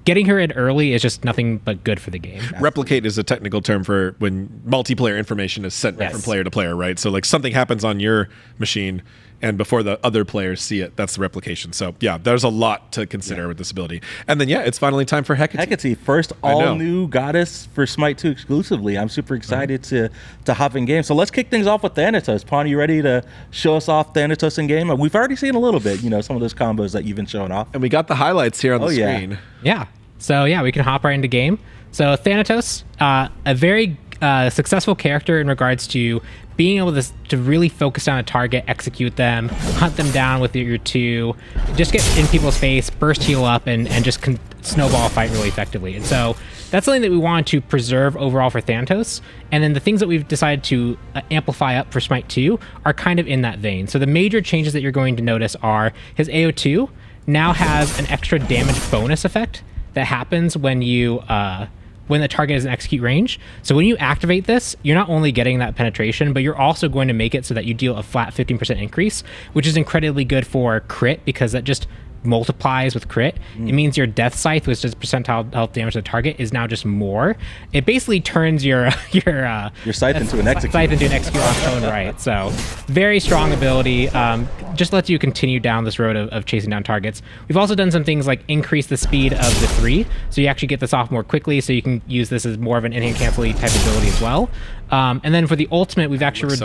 getting her in early is just nothing but good for the game. Replicate is a technical term for when multiplayer information is sent from player to player, right? So like something happens on your machine and before the other players see it, that's the replication. So yeah, there's a lot to consider with this ability. And then it's finally time for Hecate. Hecate, first all-new goddess for Smite 2 exclusively. I'm super excited to hop in game. So let's kick things off with Thanatos. Pawn, you ready to show us off Thanatos in game? We've already seen a little bit, some of those combos that you've been showing off. And we got the highlights here on the screen. Yeah. So yeah, we can hop right into game. So Thanatos, a very successful character in regards to being able to really focus on a target, execute them, hunt them down with your 2, just get in people's face, burst heal up, and just snowball a fight really effectively. And so that's something that we wanted to preserve overall for Thanatos. And then the things that we've decided to amplify up for Smite 2 are kind of in that vein. So the major changes that you're going to notice are his AO2 now has an extra damage bonus effect that happens when you when the target is in execute range. So when you activate this, you're not only getting that penetration, but you're also going to make it so that you deal a flat 15% increase, which is incredibly good for crit because that just multiplies with crit. It means your death scythe, which is percentile health damage to the target, is now just more. It basically turns your scythe into an execute. Scythe into an execute on its own right. So very strong ability. Just lets you continue down this road of chasing down targets. We've also done some things like increase the speed of the 3, so you actually get this off more quickly, so you can use this as more of an in-hand cancel type ability as well. And then for the ultimate, we've actually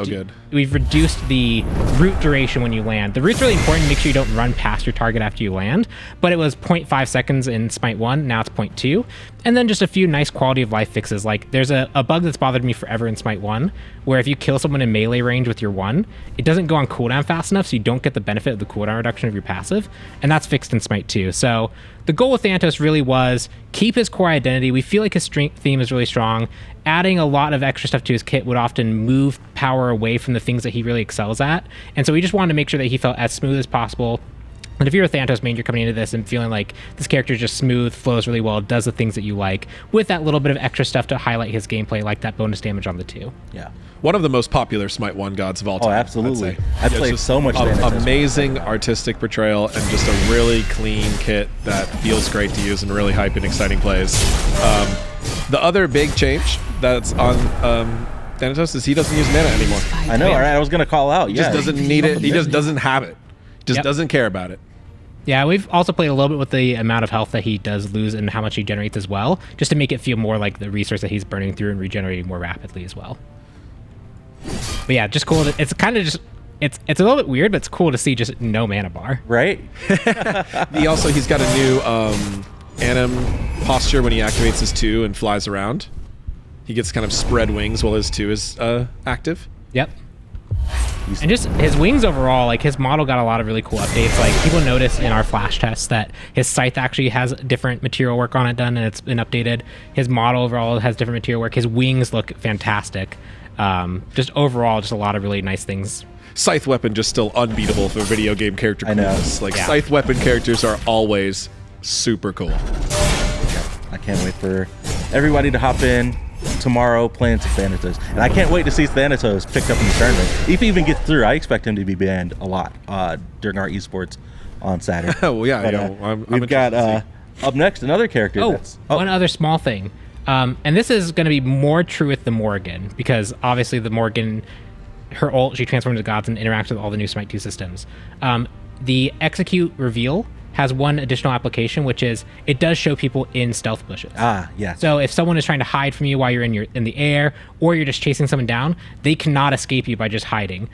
we've reduced the root duration when you land. The root's really important. Make sure you don't run past your target after you land, but it was 0.5 seconds in Smite 1, now it's 0.2. And then just a few nice quality of life fixes. Like there's a bug that's bothered me forever in Smite 1, where if you kill someone in melee range with your 1, it doesn't go on cooldown fast enough, so you don't get the benefit of the cooldown reduction of your passive, and that's fixed in Smite 2. So the goal with Thanatos really was keep his core identity. We feel like his strength theme is really strong. Adding a lot of extra stuff to his kit would often move power away from the things that he really excels at. And so we just wanted to make sure that he felt as smooth as possible. And if you're a Thanatos main, you're coming into this and feeling like this character is just smooth, flows really well, does the things that you like, with that little bit of extra stuff to highlight his gameplay, like that bonus damage on the 2. Yeah. One of the most popular Smite 1 gods of all time. Oh, absolutely. I played so much Thanatos. Amazing artistic portrayal and just a really clean kit that feels great to use and really hype and exciting plays. The other big change that's on Thanatos is he doesn't use mana anymore. I know, right? I was going to call out. He just doesn't need it. He just doesn't have it. Just doesn't care about it. Yeah, we've also played a little bit with the amount of health that he does lose and how much he generates as well, just to make it feel more like the resource that he's burning through and regenerating more rapidly as well. But yeah, just cool. It's kind of just it's a little bit weird, but it's cool to see just no mana bar. Right? He's got a new anim posture when he activates his 2 and flies around. He gets kind of spread wings while his 2 is active. Yep. And just his wings overall, like his model got a lot of really cool updates. Like people noticed in our flash tests that his scythe actually has different material work on it done, and it's been updated. His model overall has different material work. His wings look fantastic. Just overall, just a lot of really nice things. Scythe weapon just still unbeatable for video game character coolness. Like Scythe weapon characters are always super cool. I can't wait for everybody to hop in tomorrow playing some Thanatos. And I can't wait to see Thanatos picked up in the tournament. If he even gets through, I expect him to be banned a lot during our esports on Saturday. Well, yeah, but, we've got up next another character. One other small thing. And this is going to be more true with the Morgan, because obviously the Morgan, her ult, she transforms into gods and interacts with all the new Smite 2 systems. The execute reveal has one additional application, which is it does show people in stealth bushes. Yeah. So if someone is trying to hide from you while you're in the air, or you're just chasing someone down, they cannot escape you by just hiding.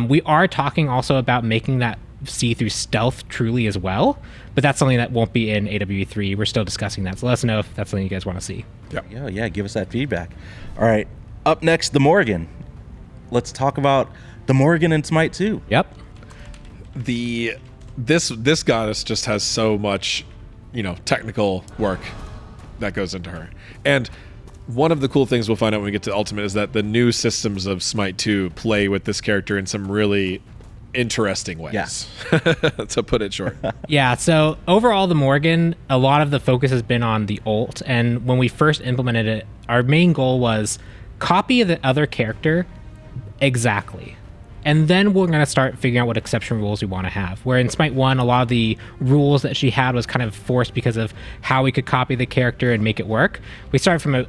We are talking also about making that see-through stealth truly as well, but that's something that won't be in AWE3. We're still discussing that, so let us know if that's something you guys want to see. Yeah, give us that feedback. All right, up next, the Morgan. Let's talk about the Morgan in Smite 2. Yep. This goddess just has so much, technical work that goes into her. And one of the cool things we'll find out when we get to Ultimate is that the new systems of Smite 2 play with this character in some really interesting ways, to put it short. Yeah, so overall the Morgan, a lot of the focus has been on the ult, and when we first implemented it, our main goal was copy the other character exactly. And then we're going to start figuring out what exception rules we want to have. Where in Smite 1, a lot of the rules that she had was kind of forced because of how we could copy the character and make it work. We started from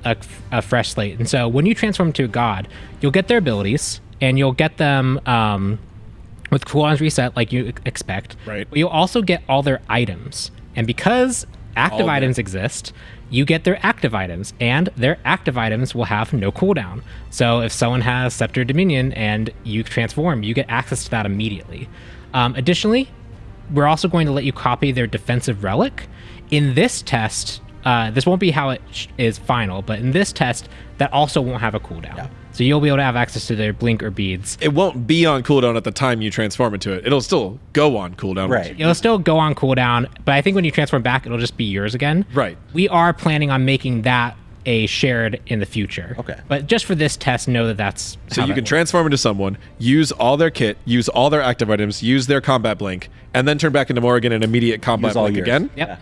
a fresh slate. And so when you transform to a god, you'll get their abilities, and you'll get them with cooldowns reset like you expect. Right. But you'll also get all their items. And because active items exist, you get their active items, and their active items will have no cooldown. So if someone has Scepter Dominion and you transform, you get access to that immediately. Additionally, we're also going to let you copy their defensive relic. In this test, this won't be how it is final, but in this test, that also won't have a cooldown. Yeah. So you'll be able to have access to their blink or beads. It won't be on cooldown at the time you transform into it. It'll still go on cooldown. Right. It'll still go on cooldown, but I think when you transform back, it'll just be yours again. Right. We are planning on making that a shared in the future. Okay. But just for this test, know that that's So how you that can works. transform into someone, use all their kit, use all their active items, use their combat blink, and then turn back into Morrigan and immediate combat Use all blink yours. again. Yep. Yeah.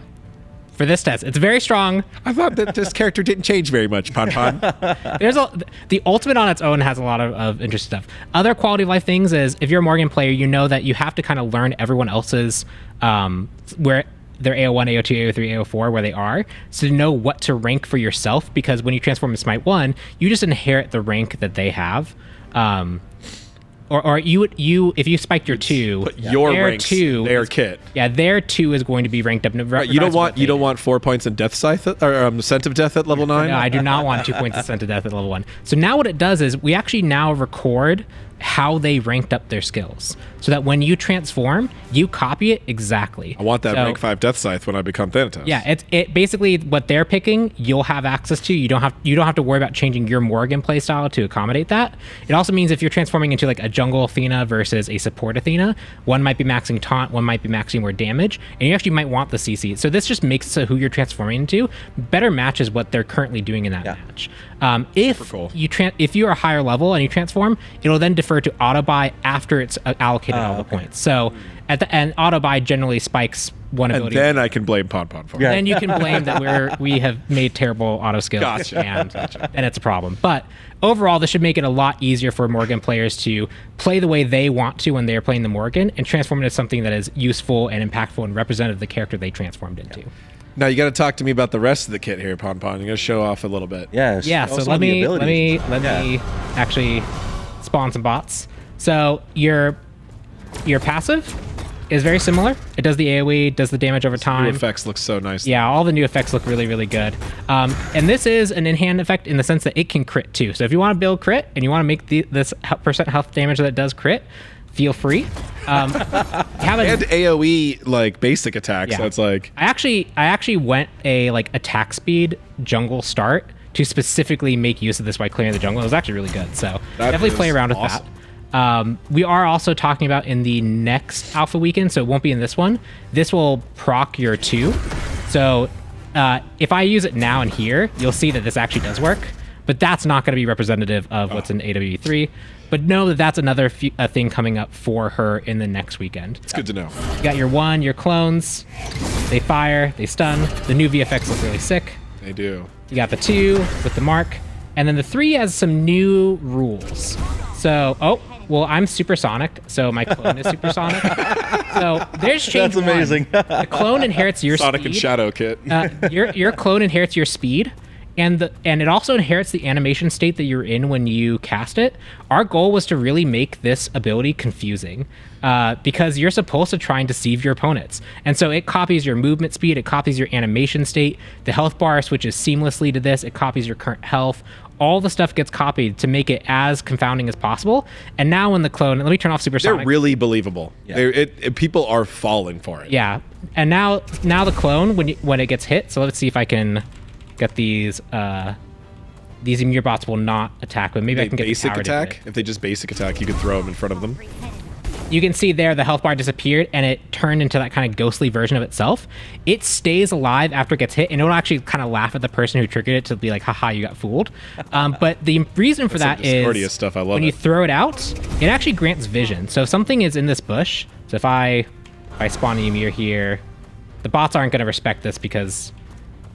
For this test, it's very strong. I thought that this character didn't change very much, Pon. The ultimate on its own has a lot of interesting stuff. Other quality of life things is if you're a Morgan player, you know that you have to kind of learn everyone else's where their AO1, AO2, AO3, AO4, where they are, so to know what to rank for yourself. Because when you transform in Smite 1, you just inherit the rank that they have. Or you if you spiked your 2, But your their ranks, 2 their is- kit. Yeah, their 2 is going to be ranked up. Right, you don't want 4 points in Death Scythe or Scent of Death at level 9. No, I do not want 2 points of Scent of Death at level 1. So now what it does is we actually now record how they ranked up their skills, so that when you transform, you copy it exactly. I want that So- rank 5 Death Scythe when I become Thanatos. Yeah, it basically what they're picking, you'll have access to. You don't have to worry about changing your Morgan playstyle to accommodate that. It also means if you're transforming into like a jungle Athena versus a support Athena, one might be maxing taunt, one might be maxing more damage, and you actually might want the CC. So this just makes who you're transforming into better matches what they're currently doing in that match. If cool. if you are a higher level and you transform, it'll then defer to auto buy after it's allocated all the points. So at the end, auto buy generally spikes one And ability. then I can blame Pon for it. Yeah. Then you can blame that we have made terrible auto skills, Gotcha. and it's a problem. But overall, this should make it a lot easier for Morgan players to play the way they want to when they're playing the Morgan and transform into something that is useful and impactful and representative of the character they transformed into. Now you got to talk to me about the rest of the kit here, Pon. You're gonna show off a little bit. Yes. Yeah, Show so some let of the me abilities. actually spawn some bots. So your passive is very similar. It does the AoE, does the damage over New time. effects look so nice. Yeah, all the new effects look really, really good. And this is an in-hand effect in the sense that it can crit too. So if you want to build crit and you want to make this percent health damage that it does crit, feel free. Have And AOE like basic attacks. Yeah. That's like I actually went a like attack speed jungle start to specifically make use of this while clearing the jungle. It was actually really good. So That definitely is play around with awesome. that. We are also talking about in the next alpha weekend, so it won't be in this one. This will proc your 2. So if I use it now and here, you'll see that this actually does work. But that's not going to be representative of what's in AWE3. But know that that's another thing coming up for her in the next weekend. it's good to know. You got your 1, your clones. They fire, they stun. The new VFX look really sick. They do. You got the 2 with the mark. And then the 3 has some new rules. So, well, I'm supersonic, so my clone is supersonic. So there's change. That's amazing. 1. The clone inherits your Sonic speed. and Shadow kit. Your clone inherits your speed, and it also inherits the animation state that you're in when you cast it. Our goal was to really make this ability confusing, because you're supposed to try and deceive your opponents. And so it copies your movement speed, it copies your animation state, the health bar switches seamlessly to this, it copies your current health. All the stuff gets copied to make it as confounding as possible. And now when the clone, let me turn off supersonic. They're really believable. Yeah. People are falling for it. Yeah, and now the clone when it gets hit. So let's see if I can get these. These Ymir bots will not attack, but maybe I can get basic the tower to hit attack. If they just basic attack, you could throw them in front of them. it. You can see there the health bar disappeared and it turned into that kind of ghostly version of itself. It stays alive after it gets hit, and it'll actually kind of laugh at the person who triggered it to be like, haha, you got fooled. But the reason for That's that some is Discordia stuff. I love when it. you throw it out, it actually grants vision. So if something is in this bush, so if I spawn a Ymir here, the bots aren't going to respect this because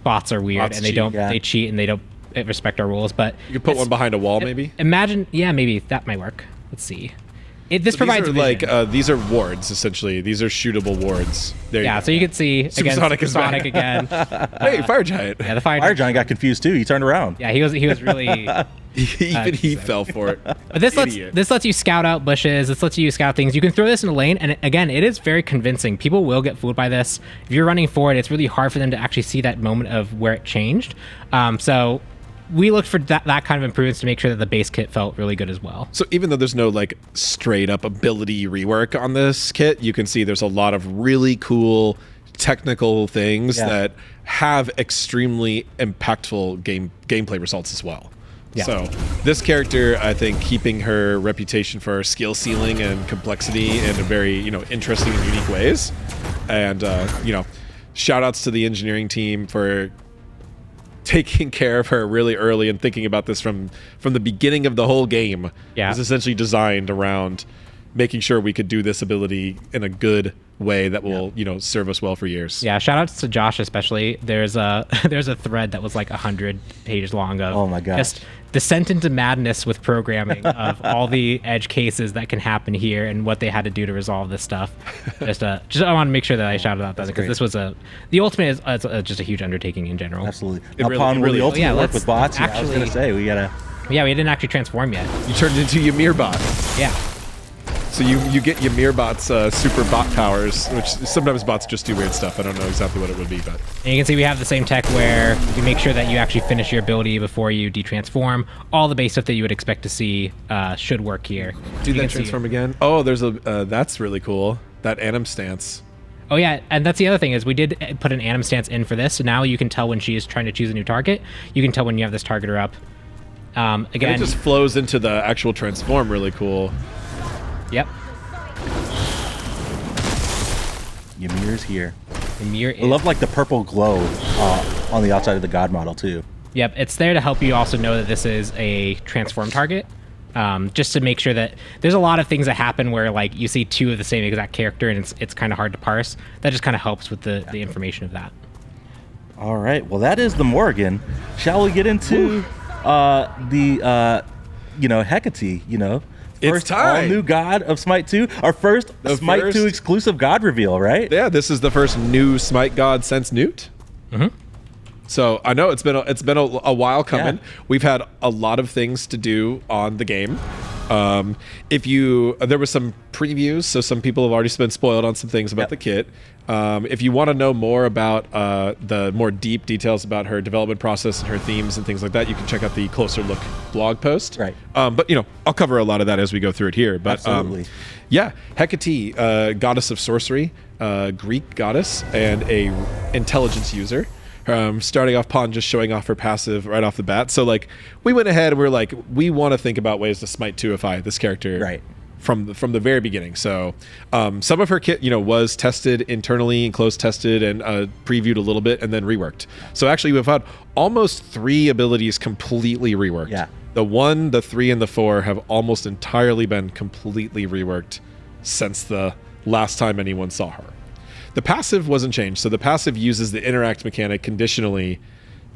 bots are weird Bots and they cheat, don't yeah. they cheat and they don't respect our rules. But You could put it's- one behind a wall, maybe. Imagine, yeah, maybe that might work. Let's see. This So provides these are vision. like these are wards essentially. These are shootable wards. There Yeah, you so you can see again, Supersonic is Sonic back. again. Hey, Fire Giant. Yeah, the fire. Fire Giant got confused too. He turned around. Yeah, he was really. Even he fell for it. But this Idiot. lets you scout out bushes. This lets you scout things. You can throw this in a lane, and again, it is very convincing. People will get fooled by this. If you're running forward, it's really hard for them to actually see that moment of where it changed. So we looked for that kind of improvements to make sure that the base kit felt really good as well. So even though there's no like straight up ability rework on this kit, you can see there's a lot of really cool technical things Yeah. that have extremely impactful gameplay results as well. Yeah. So this character, I think, keeping her reputation for skill ceiling and complexity in a very interesting and unique ways, and shout outs to the engineering team for taking care of her really early and thinking about this from the beginning of the whole game is essentially designed around making sure we could do this ability in a good way that will serve us well for years. Yeah, shout outs to Josh especially. There's a thread that was like 100 pages long of oh my god, just descent into madness with programming of all the edge cases that can happen here and what they had to do to resolve this stuff. Just I want to make sure that I shouted out that because this was the ultimate is just a huge undertaking in general. Absolutely. It really ultimate work with bots. I was gonna say we didn't actually transform yet. You turned into Ymir bot. Yeah. So you get Ymir bot's super bot powers, which sometimes bots just do weird stuff. I don't know exactly what it would be, but and you can see we have the same tech where you make sure that you actually finish your ability before you detransform. All the base stuff that you would expect to see should work here. Do that transform again? Oh, there's that's really cool. That anim stance. Oh yeah, and that's the other thing is we did put an anim stance in for this, so now you can tell when she is trying to choose a new target. You can tell when you have this targeter up. Again, and it just flows into the actual transform really cool. Yep. Ymir's here. Ymir I love like the purple glow on the outside of the god model too. Yep, it's there to help you also know that this is a transform target. Just to make sure that there's a lot of things that happen where like you see two of the same exact character and it's kind of hard to parse. That just kind of helps with the information of that. All right, well that is the Morrigan. Shall we get into the Hecate? First It's time. all new god of Smite 2. Our first Smite 2 exclusive god reveal, right? Yeah, this is the first new Smite god since Newt. Mm-hmm. So I know it's been a while coming. Yeah. We've had a lot of things to do on the game. There were some previews, so some people have already been spoiled on some things about the kit. If you want to know more about the more deep details about her development process and her themes and things like that, you can check out the Closer Look blog post. Right. But I'll cover a lot of that as we go through it here. But Absolutely. Hecate, goddess of sorcery, Greek goddess, and a intelligence user. Starting off Pon just showing off her passive right off the bat. So like we went ahead and we were like, we want to think about ways to Smite 2ify this character right from the very beginning. So some of her kit was tested internally and close tested and previewed a little bit and then reworked. So actually we've had almost 3 abilities completely reworked. Yeah. The 1, the 3, and the 4 have almost entirely been completely reworked since the last time anyone saw her. The passive wasn't changed. So the passive uses the interact mechanic conditionally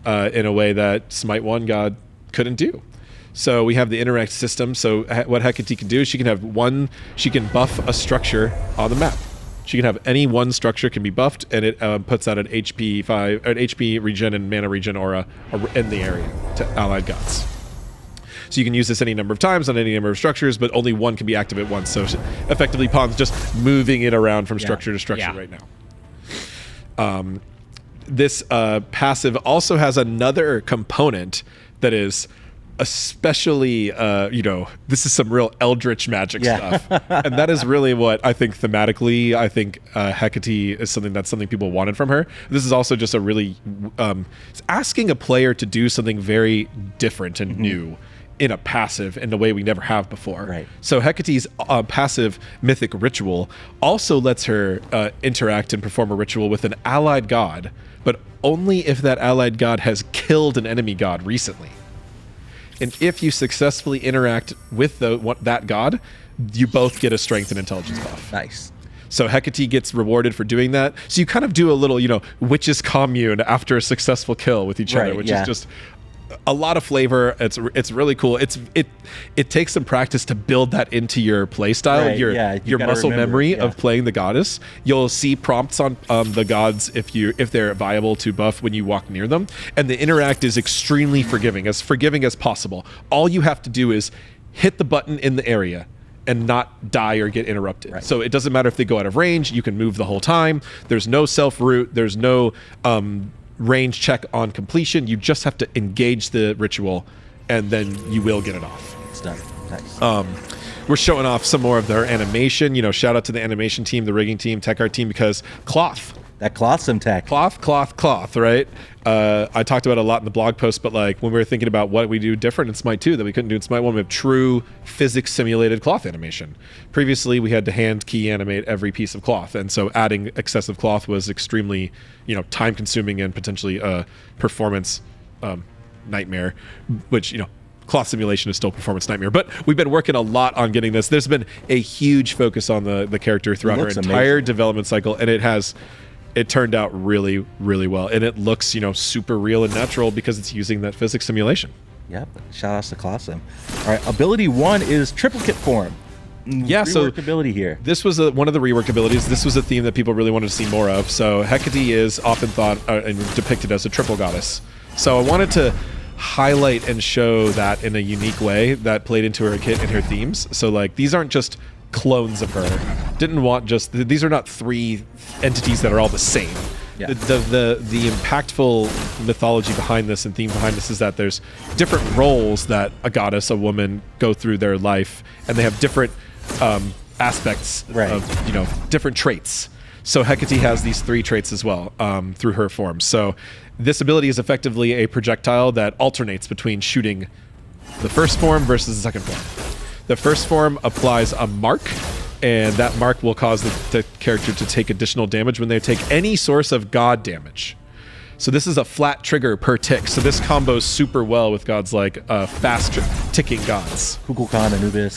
in a way that Smite 1 God couldn't do. So we have the interact system. So what Hecate can do is she can buff a structure on the map. She can have any one structure can be buffed, and it puts out an HP regen and mana regen aura in the area to allied gods. So you can use this any number of times on any number of structures, but only one can be active at once. So effectively, Pon's just moving it around from structure to structure right now. This passive also has another component that is especially, this is some real eldritch magic stuff. And that is really what I think thematically, Hecate is something people wanted from her. This is also just a really, it's asking a player to do something very different and new in a passive in a way we never have before. Right. So Hecate's passive mythic ritual also lets her interact and perform a ritual with an allied god, but only if that allied god has killed an enemy god recently. And if you successfully interact with that god, you both get a strength and intelligence buff. Nice. So Hecate gets rewarded for doing that. So you kind of do a little, witches commune after a successful kill with each other, which is just a lot of flavor. It's really cool. It takes some practice to build that into your play style, your muscle memory of playing the goddess. You'll see prompts on the gods if they're viable to buff when you walk near them, and the interact is extremely forgiving as possible. All you have to do is hit the button in the area and not die or get interrupted. Right. So it doesn't matter if they go out of range. You can move the whole time. There's no self root. There's no range check on completion. You just have to engage the ritual, and then you will get it off. It's done. Nice. We're showing off some more of their animation. Shout out to the animation team, the rigging team, tech art team, because cloth. That clothsome tech. Cloth, right? I talked about it a lot in the blog post, but like when we were thinking about what we do different in Smite 2 that we couldn't do in Smite 1, we have true physics simulated cloth animation. Previously, we had to hand key animate every piece of cloth, and so adding excessive cloth was extremely, time consuming and potentially performance Nightmare, which, Cloth Simulation is still Performance Nightmare. But we've been working a lot on getting this. There's been a huge focus on the character throughout her entire development cycle, and it turned out really, really well. And it looks, super real and natural because it's using that physics simulation. Yep. Shout outs to Colossum. All right. Ability 1 is triplicate form. Yeah, so ability here. This was one of the rework abilities. This was a theme that people really wanted to see more of. So Hecate is often thought and depicted as a triple goddess. So I wanted to highlight and show that in a unique way that played into her kit and her themes. So like these aren't just clones of her. Didn't want just these are not 3 entities that are all the same. Yeah. The impactful mythology behind this and theme behind this is that there's different roles that a goddess, a woman go through their life, and they have different aspects of different traits. So Hecate has these 3 traits as well through her forms. So this ability is effectively a projectile that alternates between shooting the first form versus the second form. The first form applies a mark, and that mark will cause the character to take additional damage when they take any source of god damage. So this is a flat trigger per tick. So this combos super well with gods like fast ticking gods. Kul Khan, Anubis.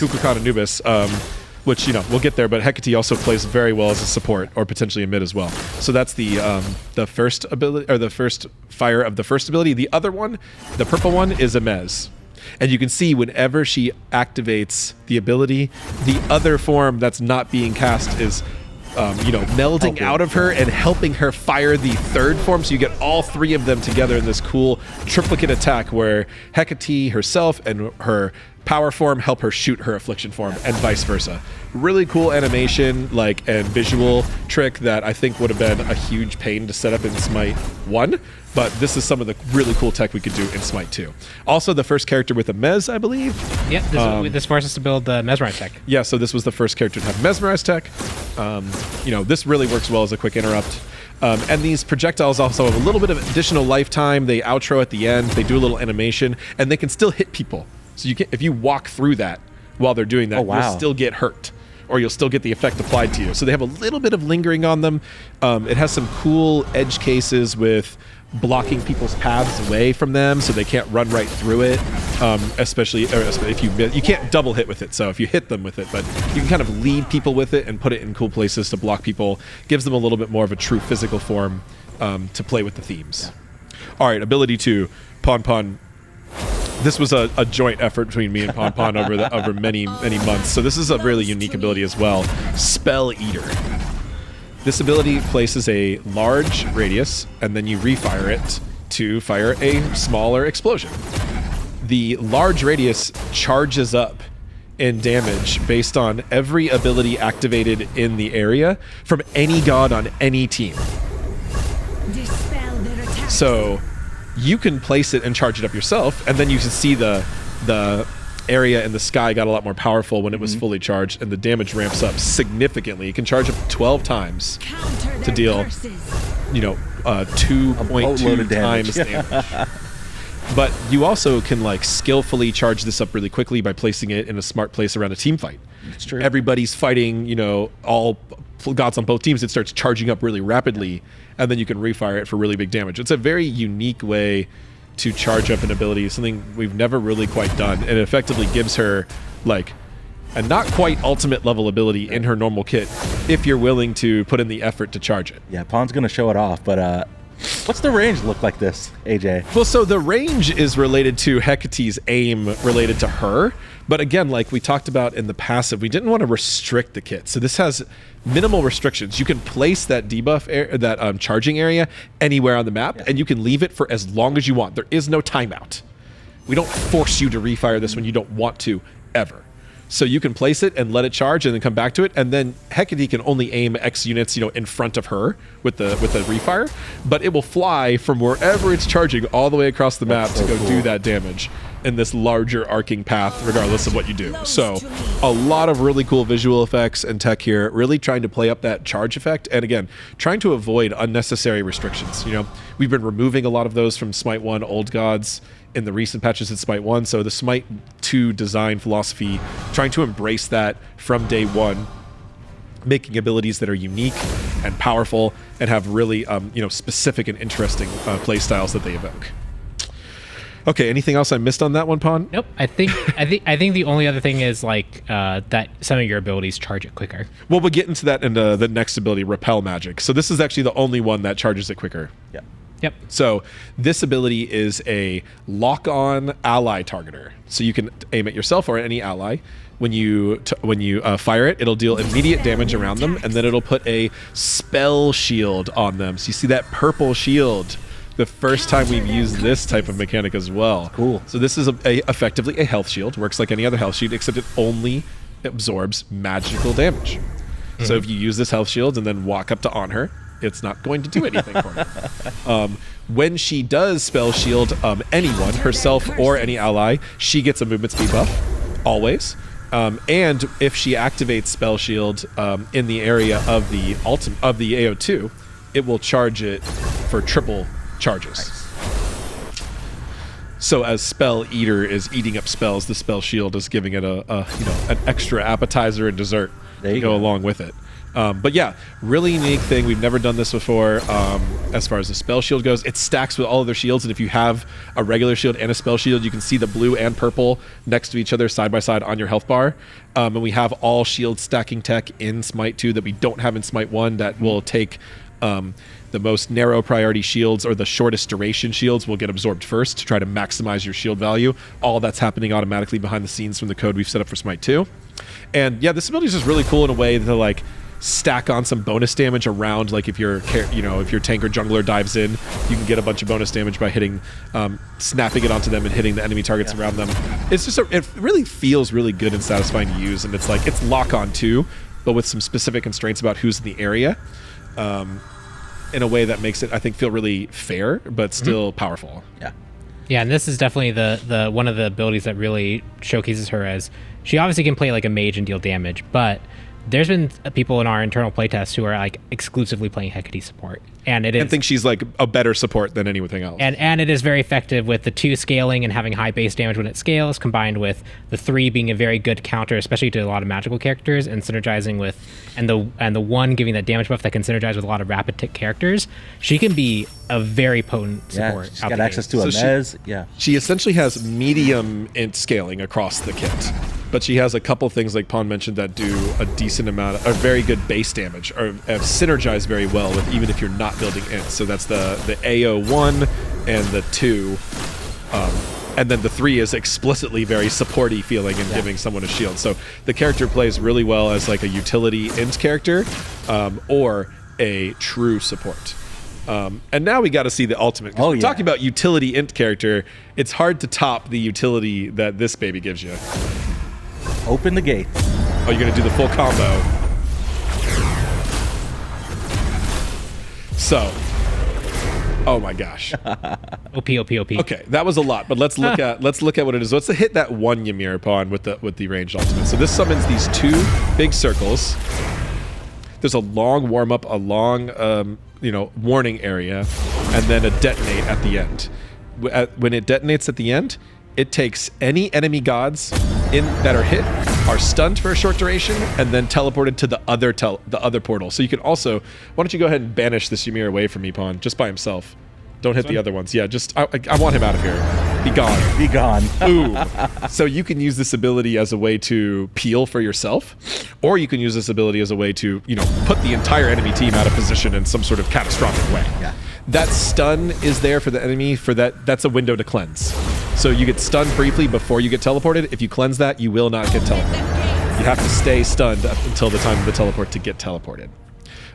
Which, we'll get there, but Hecate also plays very well as a support or potentially a mid as well. So that's the first ability, or the first fire of the first ability. The other one, the purple one, is a mez. And you can see whenever she activates the ability, the other form that's not being cast is melding out of her and helping her fire the third form. So you get all 3 of them together in this cool triplicate attack where Hecate herself and her power form help her shoot her affliction form and vice versa. Really cool animation and visual trick that I think would have been a huge pain to set up in Smite 1, but this is some of the really cool tech we could do in Smite 2. Also the first character with a Mez, I believe. Yeah, this forced us to build the Mesmerize tech. Yeah, so this was the first character to have Mesmerize tech. This really works well as a quick interrupt. And these projectiles also have a little bit of additional lifetime. They outro at the end, they do a little animation, and they can still hit people. So if you walk through that while they're doing that, you'll still get hurt, or you'll still get the effect applied to you. So they have a little bit of lingering on them. It has some cool edge cases with blocking people's paths away from them so they can't run right through it, especially if you can't double hit with it, so if you hit them with it, but you can kind of lead people with it and put it in cool places to block people. Gives them a little bit more of a true physical form to play with the themes. All right, ability 2, Pon. This was a joint effort between me and Pon over many months, so this is a really unique ability as well. Spell Eater. This ability places a large radius, and then you refire it to fire a smaller explosion. The large radius charges up in damage based on every ability activated in the area from any god on any team. So you can place it and charge it up yourself, and then you can see the area in the sky got a lot more powerful when it was fully charged, and the damage ramps up significantly. You can charge up 12 times to deal 2.2 times damage. But you also can skillfully charge this up really quickly by placing it in a smart place around a team fight. It's true. Everybody's fighting, all gods on both teams. It starts charging up really rapidly, and then you can refire it for really big damage. It's a very unique way to charge up an ability, something we've never really quite done, and it effectively gives her a not quite ultimate level ability in her normal kit if you're willing to put in the effort to charge it. Yeah, Pon's gonna show it off, but what's the range look like this, AJ? Well, so the range is related to Hecate's aim related to her, but again, like we talked about in the passive, we didn't want to restrict the kit. So this has minimal restrictions. You can place that debuff, that charging area anywhere on the map, and you can leave it for as long as you want. There is no timeout. We don't force you to refire this when you don't want to, ever. So you can place it and let it charge and then come back to it, and then Hecate can only aim X units, in front of her with the refire, but it will fly from wherever it's charging all the way across the map to go do that damage in this larger arcing path, regardless of what you do. So a lot of really cool visual effects and tech here, really trying to play up that charge effect, and again, trying to avoid unnecessary restrictions. We've been removing a lot of those from Smite 1 Old Gods in the recent patches in Smite 1, so the Smite 2 design philosophy, trying to embrace that from day one, making abilities that are unique and powerful and have really specific and interesting play styles that they evoke. Okay, anything else I missed on that one, Pawn? Nope. I think the only other thing is like that some of your abilities charge it quicker. Well, we'll get into that in the next ability, Repel Magic. So this is actually the only one that charges it quicker. Yeah. Yep. So this ability is a lock-on ally targeter. So you can aim at yourself or any ally. When you fire it, it'll deal immediate damage around them, and then it'll put a spell shield on them. So you see that purple shield. The first time we've used this type of mechanic as well. Cool. So this is effectively a health shield. Works like any other health shield, except it only absorbs magical damage. So if you use this health shield and then walk up to on her, it's not going to do anything for you. When she does spell shield anyone, herself or any ally, she gets a movement speed buff, always. And if she activates spell shield in the area of the AO2, it will charge it for triple charges. Nice. So as Spell Eater is eating up spells, the spell shield is giving it an extra appetizer and dessert to go along with it. But yeah, really unique thing. We've never done this before. As far as the spell shield goes, it stacks with all of their shields, and if you have a regular shield and a spell shield, you can see the blue and purple next to each other side by side on your health bar. And we have all shield stacking tech in Smite 2 that we don't have in Smite 1 that will take the most narrow priority shields or the shortest duration shields will get absorbed first to try to maximize your shield value. All that's happening automatically behind the scenes from the code we've set up for Smite 2. And yeah, this ability is just really cool in a way to like stack on some bonus damage around, like if your tank or jungler dives in, you can get a bunch of bonus damage by hitting, snapping it onto them and hitting the enemy targets around them. It's just it really feels really good and satisfying to use, and it's like it's lock on too, but with some specific constraints about who's in the area. In a way that makes it, I think, feel really fair, but still powerful. Yeah. Yeah, and this is definitely the one of the abilities that really showcases her as she obviously can play like a mage and deal damage, but there's been people in our internal playtests who are like exclusively playing Hecate support, and I think she's like a better support than anything else. And it is very effective with the 2 scaling and having high base damage when it scales, combined with the 3 being a very good counter, especially to a lot of magical characters, and synergizing with and the 1 giving that damage buff that can synergize with a lot of rapid tick characters. She can be a very potent support. Yeah, she's got access to a mez. She essentially has medium int scaling across the kit. But she has a couple things, like Pon mentioned, that do a decent amount of very good base damage, or have synergized very well with even if you're not building int. So that's the AO1 and the 2. And then the 3 is explicitly very supporty feeling and giving someone a shield. So the character plays really well as like a utility int character or a true support. And now we got to see the ultimate. We're talking about utility int character. It's hard to top the utility that this baby gives you. Open the gate. Oh, you're going to do the full combo. So, oh my gosh. OP. Okay, that was a lot, but let's look at what it is. Let's hit that one Ymir pawn with the ranged ultimate. So this summons these 2 big circles. There's a long warm up, a long warning area, and then a detonate at the end. When it detonates at the end, it takes any enemy gods that are hit, are stunned for a short duration, and then teleported to the other portal. So you can also, why don't you go ahead and banish this Ymir away from me, Pawn, just by himself. Don't hit the other ones. Yeah, just I want him out of here. Be gone. Be gone. Ooh. So you can use this ability as a way to peel for yourself, or you can use this ability as a way to, put the entire enemy team out of position in some sort of catastrophic way. Yeah. That stun is there for the enemy that's a window to cleanse. So you get stunned briefly before you get teleported. If you cleanse that, you will not get teleported. You have to stay stunned up until the time of the teleport to get teleported.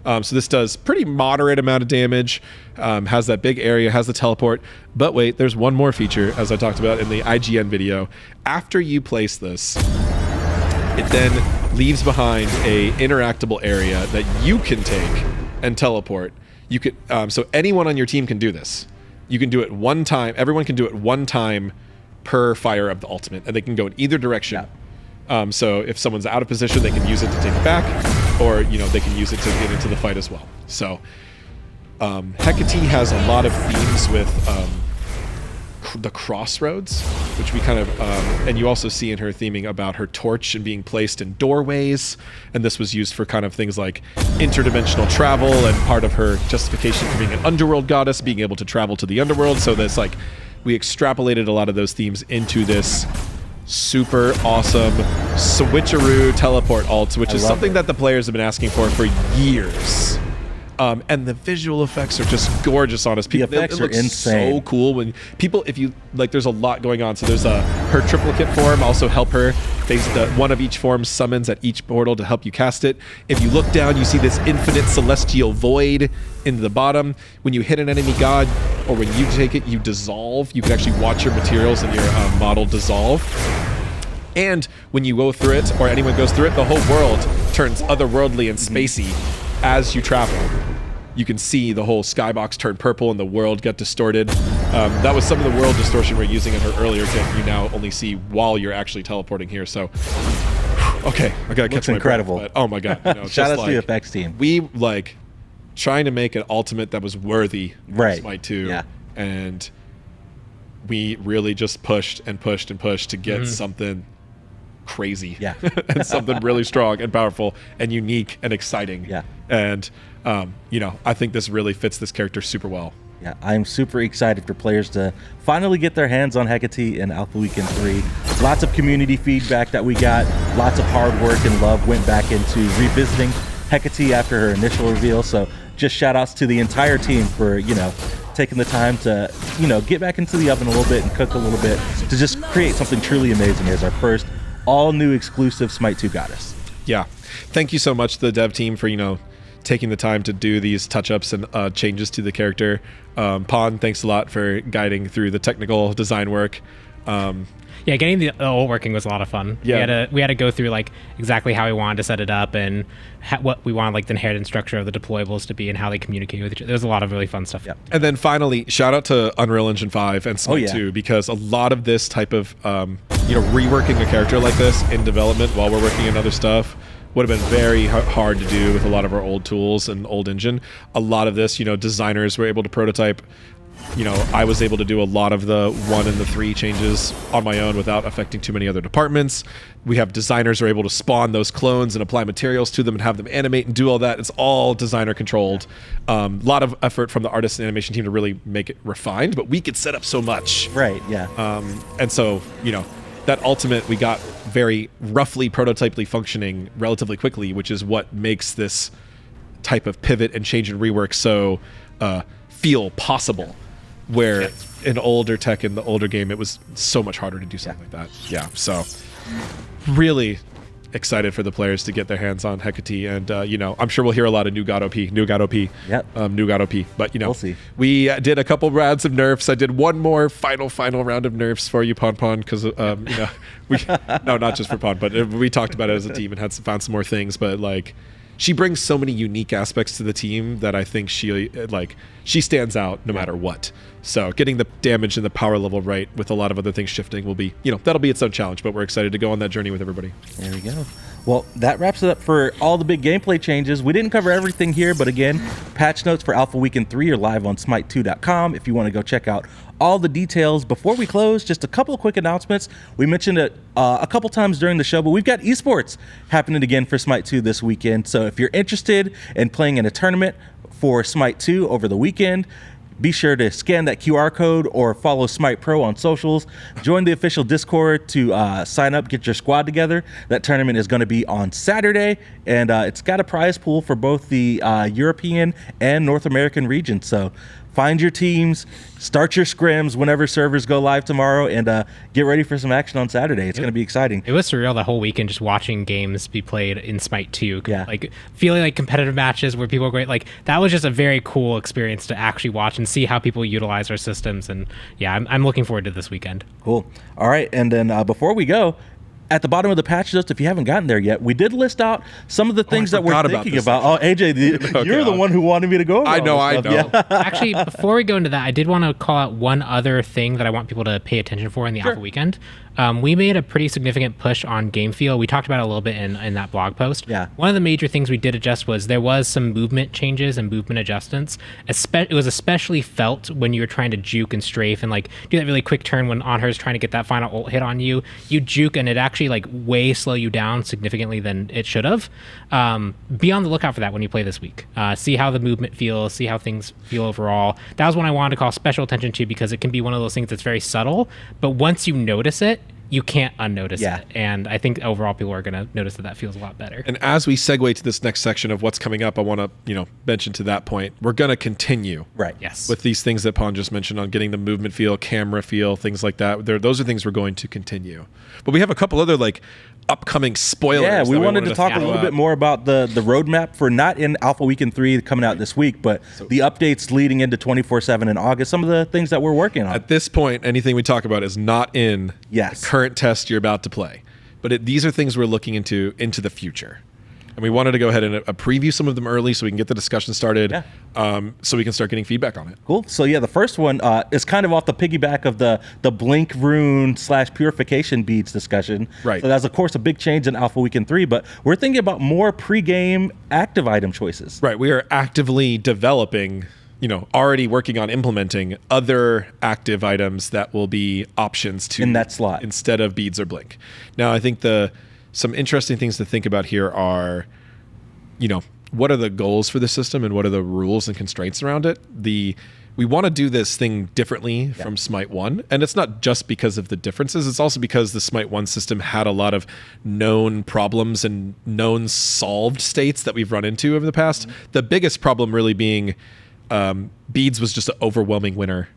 So this does pretty moderate amount of damage, has that big area, has the teleport. But wait, there's one more feature, as I talked about in the IGN video. After you place this, it then leaves behind a interactable area that you can take and teleport. You could, so anyone on your team can do this. You can do it one time. Everyone can do it one time per fire of the ultimate, and they can go in either direction. Yeah. So if someone's out of position, they can use it to take it back, or they can use it to get into the fight as well. So Hecate has a lot of themes with the crossroads, which we kind of and you also see in her theming about her torch and being placed in doorways, and this was used for kind of things like interdimensional travel, and part of her justification for being an underworld goddess, being able to travel to the underworld. So that's like we extrapolated a lot of those themes into this super awesome switcheroo teleport ult, which is something that the players have been asking for years. And the visual effects are just gorgeous on us. The effects are insane. So cool when people, if you like, there's a lot going on. So there's her triplicate form, also help her. One of each form summons at each portal to help you cast it. If you look down, you see this infinite celestial void in the bottom. When you hit an enemy god, or when you take it, you dissolve. You can actually watch your materials and your model dissolve. And when you go through it, or anyone goes through it, the whole world turns otherworldly and spacey as you travel. You can see the whole skybox turn purple and the world get distorted. That was some of the world distortion we're using in her earlier kit. You now only see while you're actually teleporting here. So, okay, I gotta catch my incredible. breath, but, oh my god! You know, Shout out to the effects team. We like trying to make an ultimate that was worthy of Smite 2, and we really just pushed and pushed and pushed to get something crazy, and something really strong and powerful and unique and exciting. And you know, I think this really fits this character super well. Yeah, I'm super excited for players to finally get their hands on Hecate in Alpha Weekend 3. Lots of community feedback that we got, lots of hard work and love went back into revisiting Hecate after her initial reveal. So just shout outs to the entire team for, you know, taking the time to, you know, get back into the oven a little bit and cook a little bit to just create something truly amazing as our first all new exclusive Smite 2 goddess. Yeah. Thank you so much to the dev team for, you know, taking the time to do these touch-ups and changes to the character. Pon, thanks a lot for guiding through the technical design work. Yeah, getting the ult working was a lot of fun. Yeah. We had to go through like exactly how we wanted to set it up and what we wanted like the inheritance structure of the deployables to be and how they communicate with each other. There's a lot of really fun stuff. Yeah. And then finally, shout out to Unreal Engine 5 and Smite 2, because a lot of this type of you know, reworking a character like this in development while we're working on other stuff would have been very hard to do with a lot of our old tools and old engine. A lot of this, you know, designers were able to prototype. You know, I was able to do a lot of the 1 and the 3 changes on my own without affecting too many other departments. We have designers who are able to spawn those clones and apply materials to them and have them animate and do all that. It's all designer controlled. A lot of effort from the artist and animation team to really make it refined, but we could set up so much. Right, yeah. And so, you know, that ultimate we got very roughly prototypically functioning relatively quickly, which is what makes this type of pivot and change and rework so feel possible. Where in older tech, in the older game, it was so much harder to do something like that. Yeah, so really excited for the players to get their hands on Hecate, and you know, I'm sure we'll hear a lot of new God OP, new God OP, new God OP. But you know, we'll see. We did a couple rounds of nerfs. I did one more final round of nerfs for you, Pon, because you know, we no, not just for Pon, but we talked about it as a team and found some more things. But like, she brings so many unique aspects to the team that I think she stands out no matter what. So getting the damage and the power level right with a lot of other things shifting will be, you know, that'll be its own challenge, but we're excited to go on that journey with everybody. There we go. Well, that wraps it up for all the big gameplay changes. We didn't cover everything here, but again, patch notes for Alpha Weekend 3 are live on smite2.com if you want to go check out all the details. Before we close, just a couple of quick announcements. We mentioned it a couple times during the show, but we've got esports happening again for Smite 2 this weekend. So if you're interested in playing in a tournament for Smite 2 over the weekend, be sure to scan that QR code or follow Smite Pro on socials. Join the official Discord to sign up, get your squad together. That tournament is going to be on Saturday, and it's got a prize pool for both the European and North American regions. So find your teams, start your scrims whenever servers go live tomorrow, and get ready for some action on Saturday. It's going to be exciting. It was surreal the whole weekend just watching games be played in Smite 2. Yeah. Like feeling like competitive matches where people are great. Like that was just a very cool experience to actually watch and see how people utilize our systems. And yeah, I'm looking forward to this weekend. Cool. All right. And then before we go, at the bottom of the patch list, if you haven't gotten there yet, we did list out some of the things that we're thinking about. Oh, AJ, you're the one who wanted me to go over I know. Yeah. Actually, before we go into that, I did want to call out one other thing that I want people to pay attention for in the Alpha Weekend. We made a pretty significant push on game feel. We talked about it a little bit in that blog post. Yeah. One of the major things we did adjust was there was some movement changes and movement adjustments. It was especially felt when you were trying to juke and strafe and like do that really quick turn when Anhur's trying to get that final ult hit on you. You juke and it actually like way slow you down significantly than it should have. Be on the lookout for that when you play this week. See how the movement feels, see how things feel overall. That was one I wanted to call special attention to because it can be one of those things that's very subtle, but once you notice it, you can't unnotice it. And I think overall people are going to notice that feels a lot better. And as we segue to this next section of what's coming up, I want to, mention to that point, we're going to continue. Right. Yes. With these things that Pon just mentioned on getting the movement feel, camera feel, things like that. Those are things we're going to continue. But we have a couple other upcoming spoilers. Yeah, we wanted to talk a little bit more about the roadmap for not in Alpha Weekend 3 coming out this week, but the updates leading into 24/7 in August, some of the things that we're working on. At this point, anything we talk about is not in the current test you're about to play. But these are things we're looking into the future. And we wanted to go ahead and preview some of them early so we can get the discussion started, so we can start getting feedback on it. Cool. So yeah, the first one is kind of off the piggyback of the Blink Rune / Purification beads discussion. Right. So that's of course a big change in Alpha Weekend 3, but we're thinking about more pre-game active item choices. Right. We are actively developing, already working on implementing other active items that will be options to in that slot instead of beads or blink. Now, I think some interesting things to think about here are, what are the goals for the system and what are the rules and constraints around it? We want to do this thing differently from SMITE 1. And it's not just because of the differences. It's also because the SMITE 1 system had a lot of known problems and known solved states that we've run into over the past. Mm-hmm. The biggest problem really being beads was just an overwhelming winner.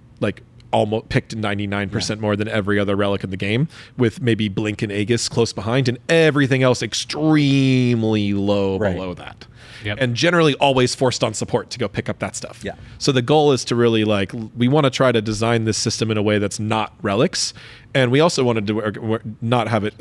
Almost picked 99% more than every other relic in the game, with maybe Blink and Aegis close behind, and everything else extremely low below that. Yep. And generally always forced on support to go pick up that stuff. Yeah. So the goal is to really we want to try to design this system in a way that's not relics. And we also wanted to not have it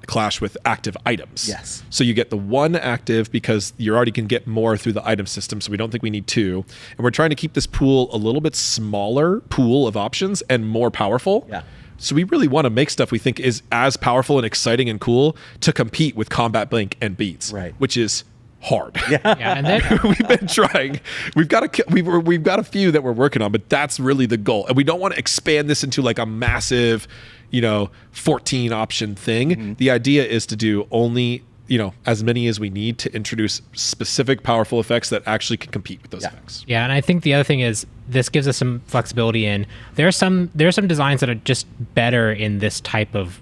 clash with active items. Yes. So you get the one active because you already can get more through the item system. So we don't think we need two. And we're trying to keep this pool a little bit smaller pool of options and more powerful. Yeah. So we really want to make stuff we think is as powerful and exciting and cool to compete with Combat Blink and Beats. Right. Which is hard. And then we've been trying. We've got a few that we're working on, but that's really the goal. And we don't want to expand this into a massive, 14 option thing. Mm-hmm. The idea is to do only, as many as we need to introduce specific powerful effects that actually can compete with those effects. Yeah, and I think the other thing is this gives us some flexibility in there are some designs that are just better in this type of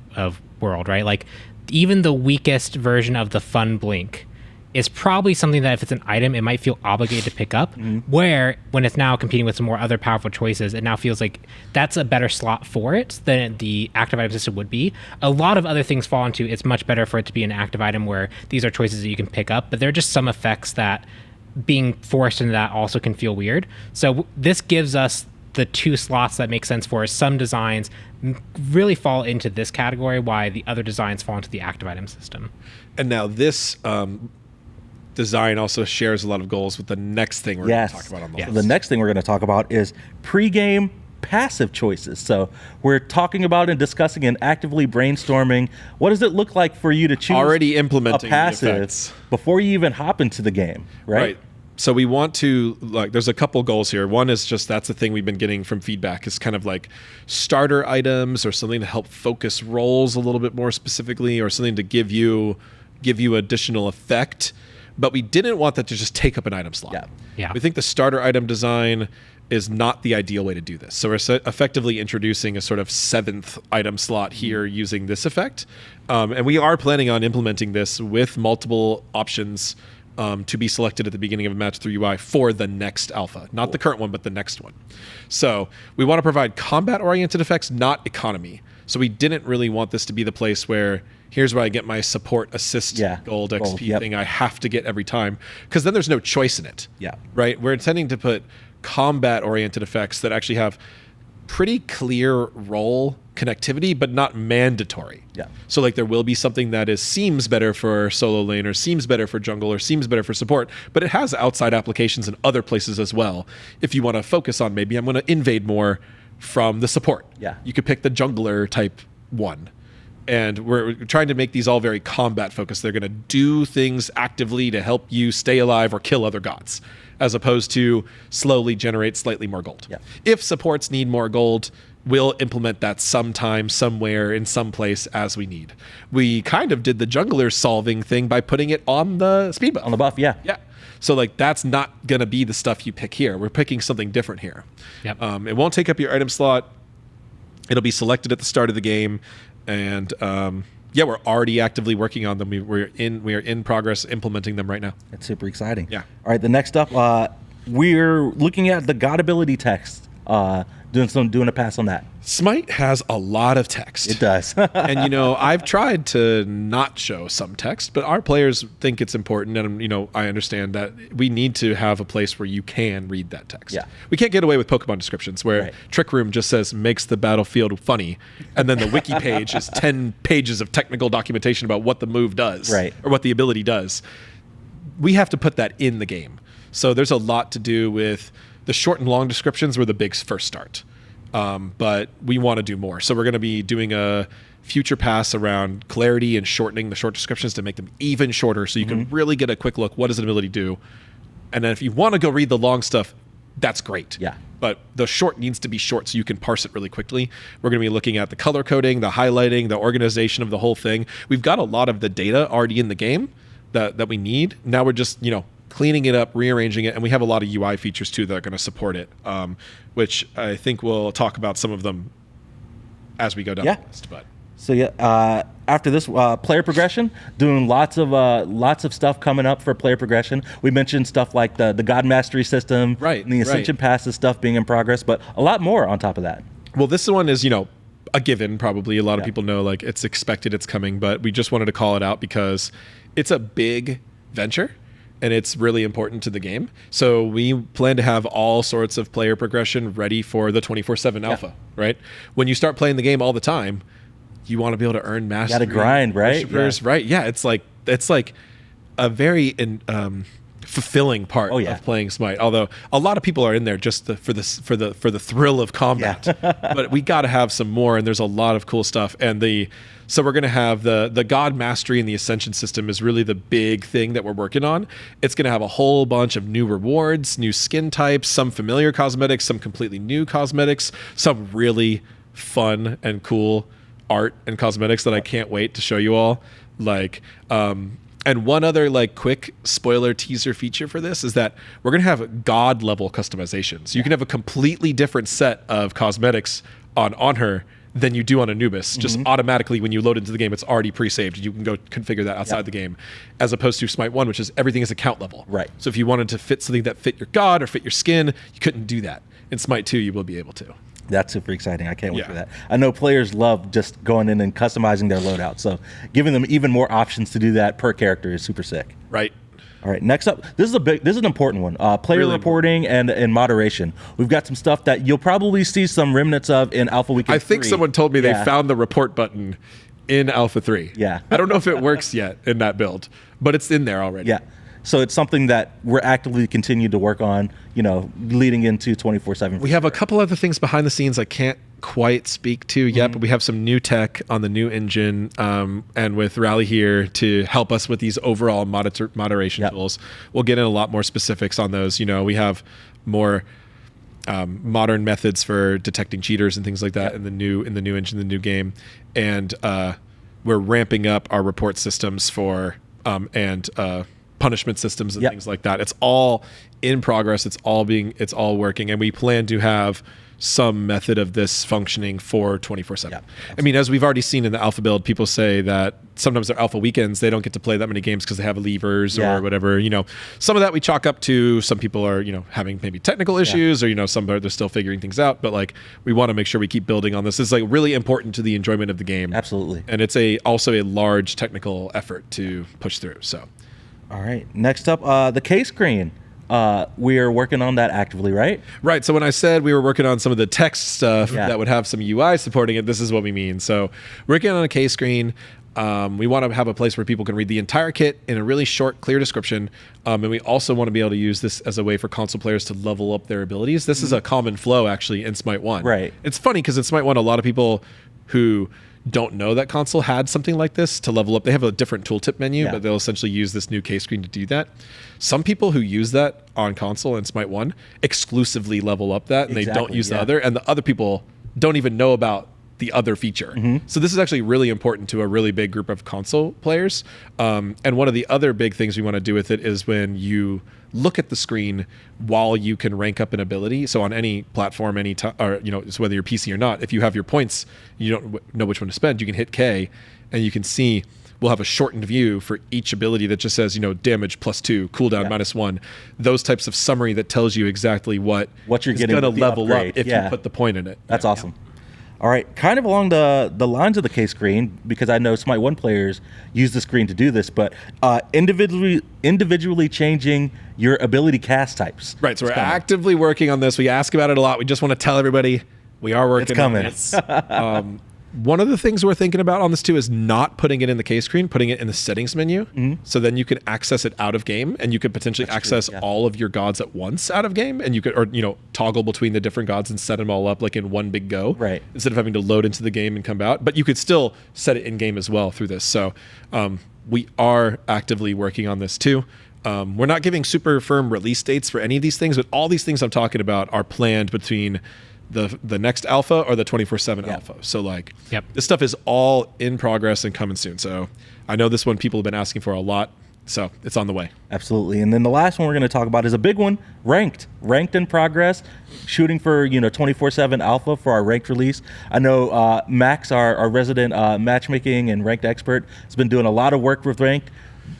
world, right? Even the weakest version of the fun blink is probably something that if it's an item, it might feel obligated to pick up, where when it's now competing with some more other powerful choices, it now feels like that's a better slot for it than the active item system would be. A lot of other things fall into it's much better for it to be an active item where these are choices that you can pick up, but there are just some effects that being forced into that also can feel weird. So this gives us the two slots that make sense for us. Some designs really fall into this category, while the other designs fall into the active item system. And now this design also shares a lot of goals with the next thing we're going to talk about on the list. The next thing we're going to talk about is pre-game passive choices. So we're talking about and discussing and actively brainstorming what does it look like for you to choose already implementing a passive before you even hop into the game, right? So we want to, there's a couple goals here. One is just that's the thing we've been getting from feedback is kind of starter items or something to help focus roles a little bit more specifically, or something to give you additional effect. But we didn't want that to just take up an item slot. Yeah. We think the starter item design is not the ideal way to do this. So we're effectively introducing a sort of 7th item slot here using this effect. And we are planning on implementing this with multiple options to be selected at the beginning of a match through UI for the next alpha. Not the current one, but the next one. So we want to provide combat-oriented effects, not economy. So we didn't really want this to be the place where here's where I get my support assist gold XP thing I have to get every time, because then there's no choice in it. Yeah. Right? We're intending to put combat-oriented effects that actually have pretty clear role connectivity, but not mandatory. Yeah. So there will be something that seems better for solo lane, or seems better for jungle, or seems better for support, but it has outside applications in other places as well. If you want to focus on maybe I'm going to invade more from the support. Yeah. You could pick the jungler type one. And we're trying to make these all very combat focused. They're going to do things actively to help you stay alive or kill other gods, as opposed to slowly generate slightly more gold. Yeah. If supports need more gold, we'll implement that sometime, somewhere, in some place as we need. We kind of did the jungler solving thing by putting it on the speed buff. On the buff, yeah. Yeah. So like that's not going to be the stuff you pick here. We're picking something different here. Yep. It won't take up your item slot. It'll be selected at the start of the game. And yeah, we're already actively working on them. We are in progress implementing them right now. It's super exciting. Yeah. All right, the next up, we're looking at the God ability text. Doing a pass on that. Smite has a lot of text. It does. And I've tried to not show some text, but our players think it's important, and I understand that we need to have a place where you can read that text. Yeah. We can't get away with Pokemon descriptions where Trick Room just says makes the battlefield funny, and then the wiki page is 10 pages of technical documentation about what the move does, right, or what the ability does. We have to put that in the game. So there's a lot to do with the short and long descriptions where the bigs first start. But we want to do more. So we're going to be doing a future pass around clarity and shortening the short descriptions to make them even shorter so you can really get a quick look. What does an ability do? And then if you want to go read the long stuff, that's great. Yeah. But the short needs to be short so you can parse it really quickly. We're going to be looking at the color coding, the highlighting, the organization of the whole thing. We've got a lot of the data already in the game that we need. Now we're just, cleaning it up, rearranging it, and we have a lot of UI features too that are going to support it, which I think we'll talk about some of them as we go down the list. But so after this, player progression, doing lots of stuff coming up for player progression. We mentioned stuff like the God Mastery system, right, and the Ascension Passes stuff being in progress, but a lot more on top of that. Well, this one is a given. Probably a lot of people know, like, it's expected, it's coming, but we just wanted to call it out because it's a big venture. And it's really important to the game. So we plan to have all sorts of player progression ready for the 24/7 alpha, right? When you start playing the game all the time, you want to be able to earn mastery. You got to grind, right? Right. Yeah. It's like a very fulfilling part of playing Smite. Although a lot of people are in there just for the thrill of combat. But we got to have some more, and there's a lot of cool stuff. And so we're going to have the God Mastery and the Ascension system is really the big thing that we're working on. It's going to have a whole bunch of new rewards, new skin types, some familiar cosmetics, some completely new cosmetics, some really fun and cool art and cosmetics that I can't wait to show you all. And one other quick spoiler teaser feature for this is that we're going to have God level customization. So you can have a completely different set of cosmetics on her than you do on Anubis. Just automatically when you load into the game, it's already pre-saved. You can go configure that outside the game, as opposed to Smite 1, which is everything is account level. Right. So if you wanted to fit something that fit your god or fit your skin, you couldn't do that. In Smite 2, you will be able to. That's super exciting. I can't wait for that. I know players love just going in and customizing their loadout. So giving them even more options to do that per character is super sick. Right. All right, next up, this is an important one. Player really reporting and moderation. We've got some stuff that you'll probably see some remnants of in Alpha Weekend 3. I think someone told me they found the report button in Alpha 3. Yeah. I don't know if it works yet in that build, but it's in there already. Yeah. So it's something that we're actively continuing to work on, leading into 24/7. We have a couple other things behind the scenes I can't quite speak to yet, but we have some new tech on the new engine, and with Rally here to help us with these overall moderation tools. We'll get in a lot more specifics on those. We have more modern methods for detecting cheaters and things like that in the new engine, the new game, and we're ramping up our report systems for punishment systems and things like that. It's all in progress. It's all working, and we plan to have some method of this functioning for 24/7. I mean, as we've already seen in the alpha build, people say that sometimes their alpha weekends, they don't get to play that many games because they have levers or whatever. Some of that we chalk up to some people are, having maybe technical issues or, some are they're still figuring things out. But we want to make sure we keep building on this. It's really important to the enjoyment of the game. Absolutely. And it's also a large technical effort to push through. So, all right. Next up, the K screen. We are working on that actively, right? Right. So when I said we were working on some of the text stuff that would have some UI supporting it, this is what we mean. So working on a K screen, we want to have a place where people can read the entire kit in a really short, clear description. And we also want to be able to use this as a way for console players to level up their abilities. This is a common flow actually in Smite 1. Right. It's funny because in Smite 1, a lot of people who don't know that console had something like this to level up. They have a different tooltip menu, Yeah. but they'll essentially use this new K screen to do that. Some people who use that on console in Smite 1 exclusively level up that, and they don't Exactly, use the yeah. other, and the other people don't even know about the other feature. So this is actually really important to a really big group of console players. And one of the other big things we want to do with it is when you look at the screen while you can rank up an ability. So on any platform, or so whether you're PC or not, if you have your points, you don't know which one to spend, you can hit K and you can see we'll have a shortened view for each ability that just says, damage +2, cooldown -1, those types of summary that tells you exactly what you're is getting going to with the level upgrade. up if Yeah. you put the point in it. That's awesome. All right, kind of along the lines of the K screen, because I know Smite 1 players use the screen to do this, but individually changing your ability cast types. Right, so It's we're coming. actively working on this. We ask about it a lot. We just want to tell everybody we are working It's coming. on this. One of the things we're thinking about on this too is not putting it in the K screen, putting it in the settings menu. So then you can access it out of game, and you could potentially access all of your gods at once out of game, and you could, or toggle between the different gods and set them all up like in one big go. Right. Instead of having to load into the game and come out, but you could still set it in game as well through this. So we are actively working on this too. We're not giving super firm release dates for any of these things, but all these things I'm talking about are planned between the next alpha or the 24/7 alpha. So this stuff is all in progress and coming soon. So I know this one people have been asking for a lot, so it's on the way. Absolutely. And then the last one we're going to talk about is a big one, ranked in progress, shooting for 24/7 alpha for our ranked release. I know Max, our resident matchmaking and ranked expert, has been doing a lot of work with ranked.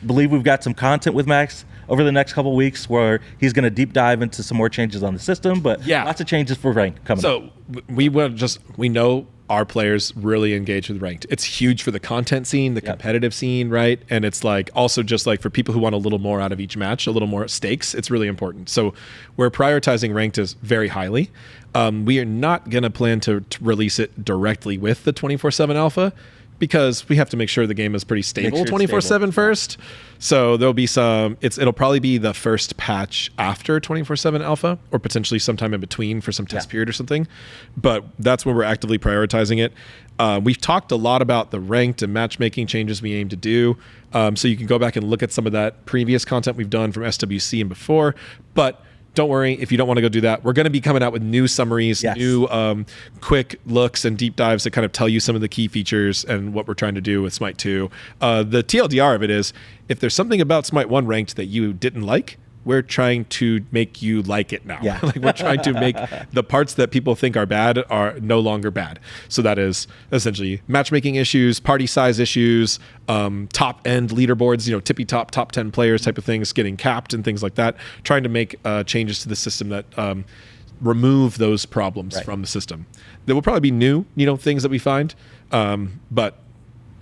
Believe we've got some content with Max over the next couple of weeks where he's going to deep dive into some more changes on the system, but lots of changes for ranked coming up. So we know our players really engage with ranked. It's huge for the content scene, the competitive scene, right? And it's also just for people who want a little more out of each match, a little more stakes, it's really important. So we're prioritizing ranked as very highly. We are not going to plan to release it directly with the 24/7 alpha, because we have to make sure the game is pretty stable 24/7 first. So there'll be it'll probably be the first patch after 24/7 alpha, or potentially sometime in between for some test period or something. But that's where we're actively prioritizing it. We've talked a lot about the ranked and matchmaking changes we aim to do. So you can go back and look at some of that previous content we've done from SWC and before. But don't worry if you don't want to go do that. We're going to be coming out with new summaries, new quick looks and deep dives that kind of tell you some of the key features and what we're trying to do with Smite 2. The TLDR of it is, if there's something about Smite 1 ranked that you didn't like, we're trying to make you like it now. Yeah. We're trying to make the parts that people think are bad are no longer bad. So that is essentially matchmaking issues, party size issues, top end leaderboards, tippy top 10 players type of things getting capped and things like that. Trying to make changes to the system that remove those problems from the system. There will probably be new, things that we find, but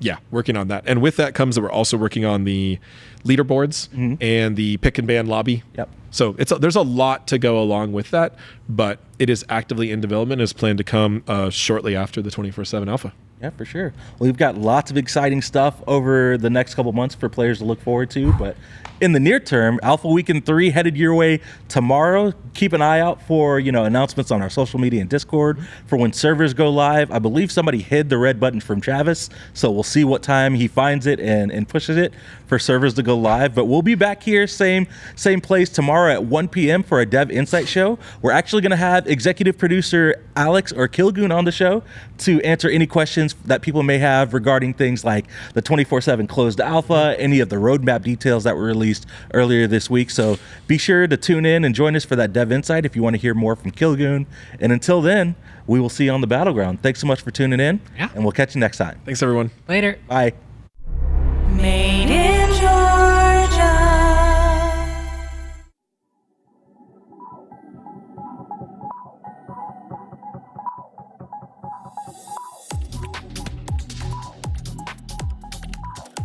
yeah, working on that. And with that comes that we're also working on the leaderboards and the pick and ban lobby. So there's a lot to go along with that, but it is actively in development, is planned to come shortly after the 24/7 alpha. Yeah, for sure. Well, we've got lots of exciting stuff over the next couple months for players to look forward to. But in the near term, Alpha Weekend 3 headed your way tomorrow. Keep an eye out for announcements on our social media and Discord for when servers go live. I believe somebody hid the red button from Travis, so we'll see what time he finds it and pushes it for servers to go live. But we'll be back here, same place tomorrow at 1 p.m. for a Dev Insight show. We're actually going to have executive producer Alex or Kilgoon on the show to answer any questions that people may have regarding things like the 24/7 closed alpha, any of the roadmap details that were released earlier this week. So be sure to tune in and join us for that Dev Insight if you want to hear more from Kilgoon. And until then, we will see you on the battleground. Thanks so much for tuning in, and we'll catch you next time. Thanks, everyone. Later. Bye. Made it.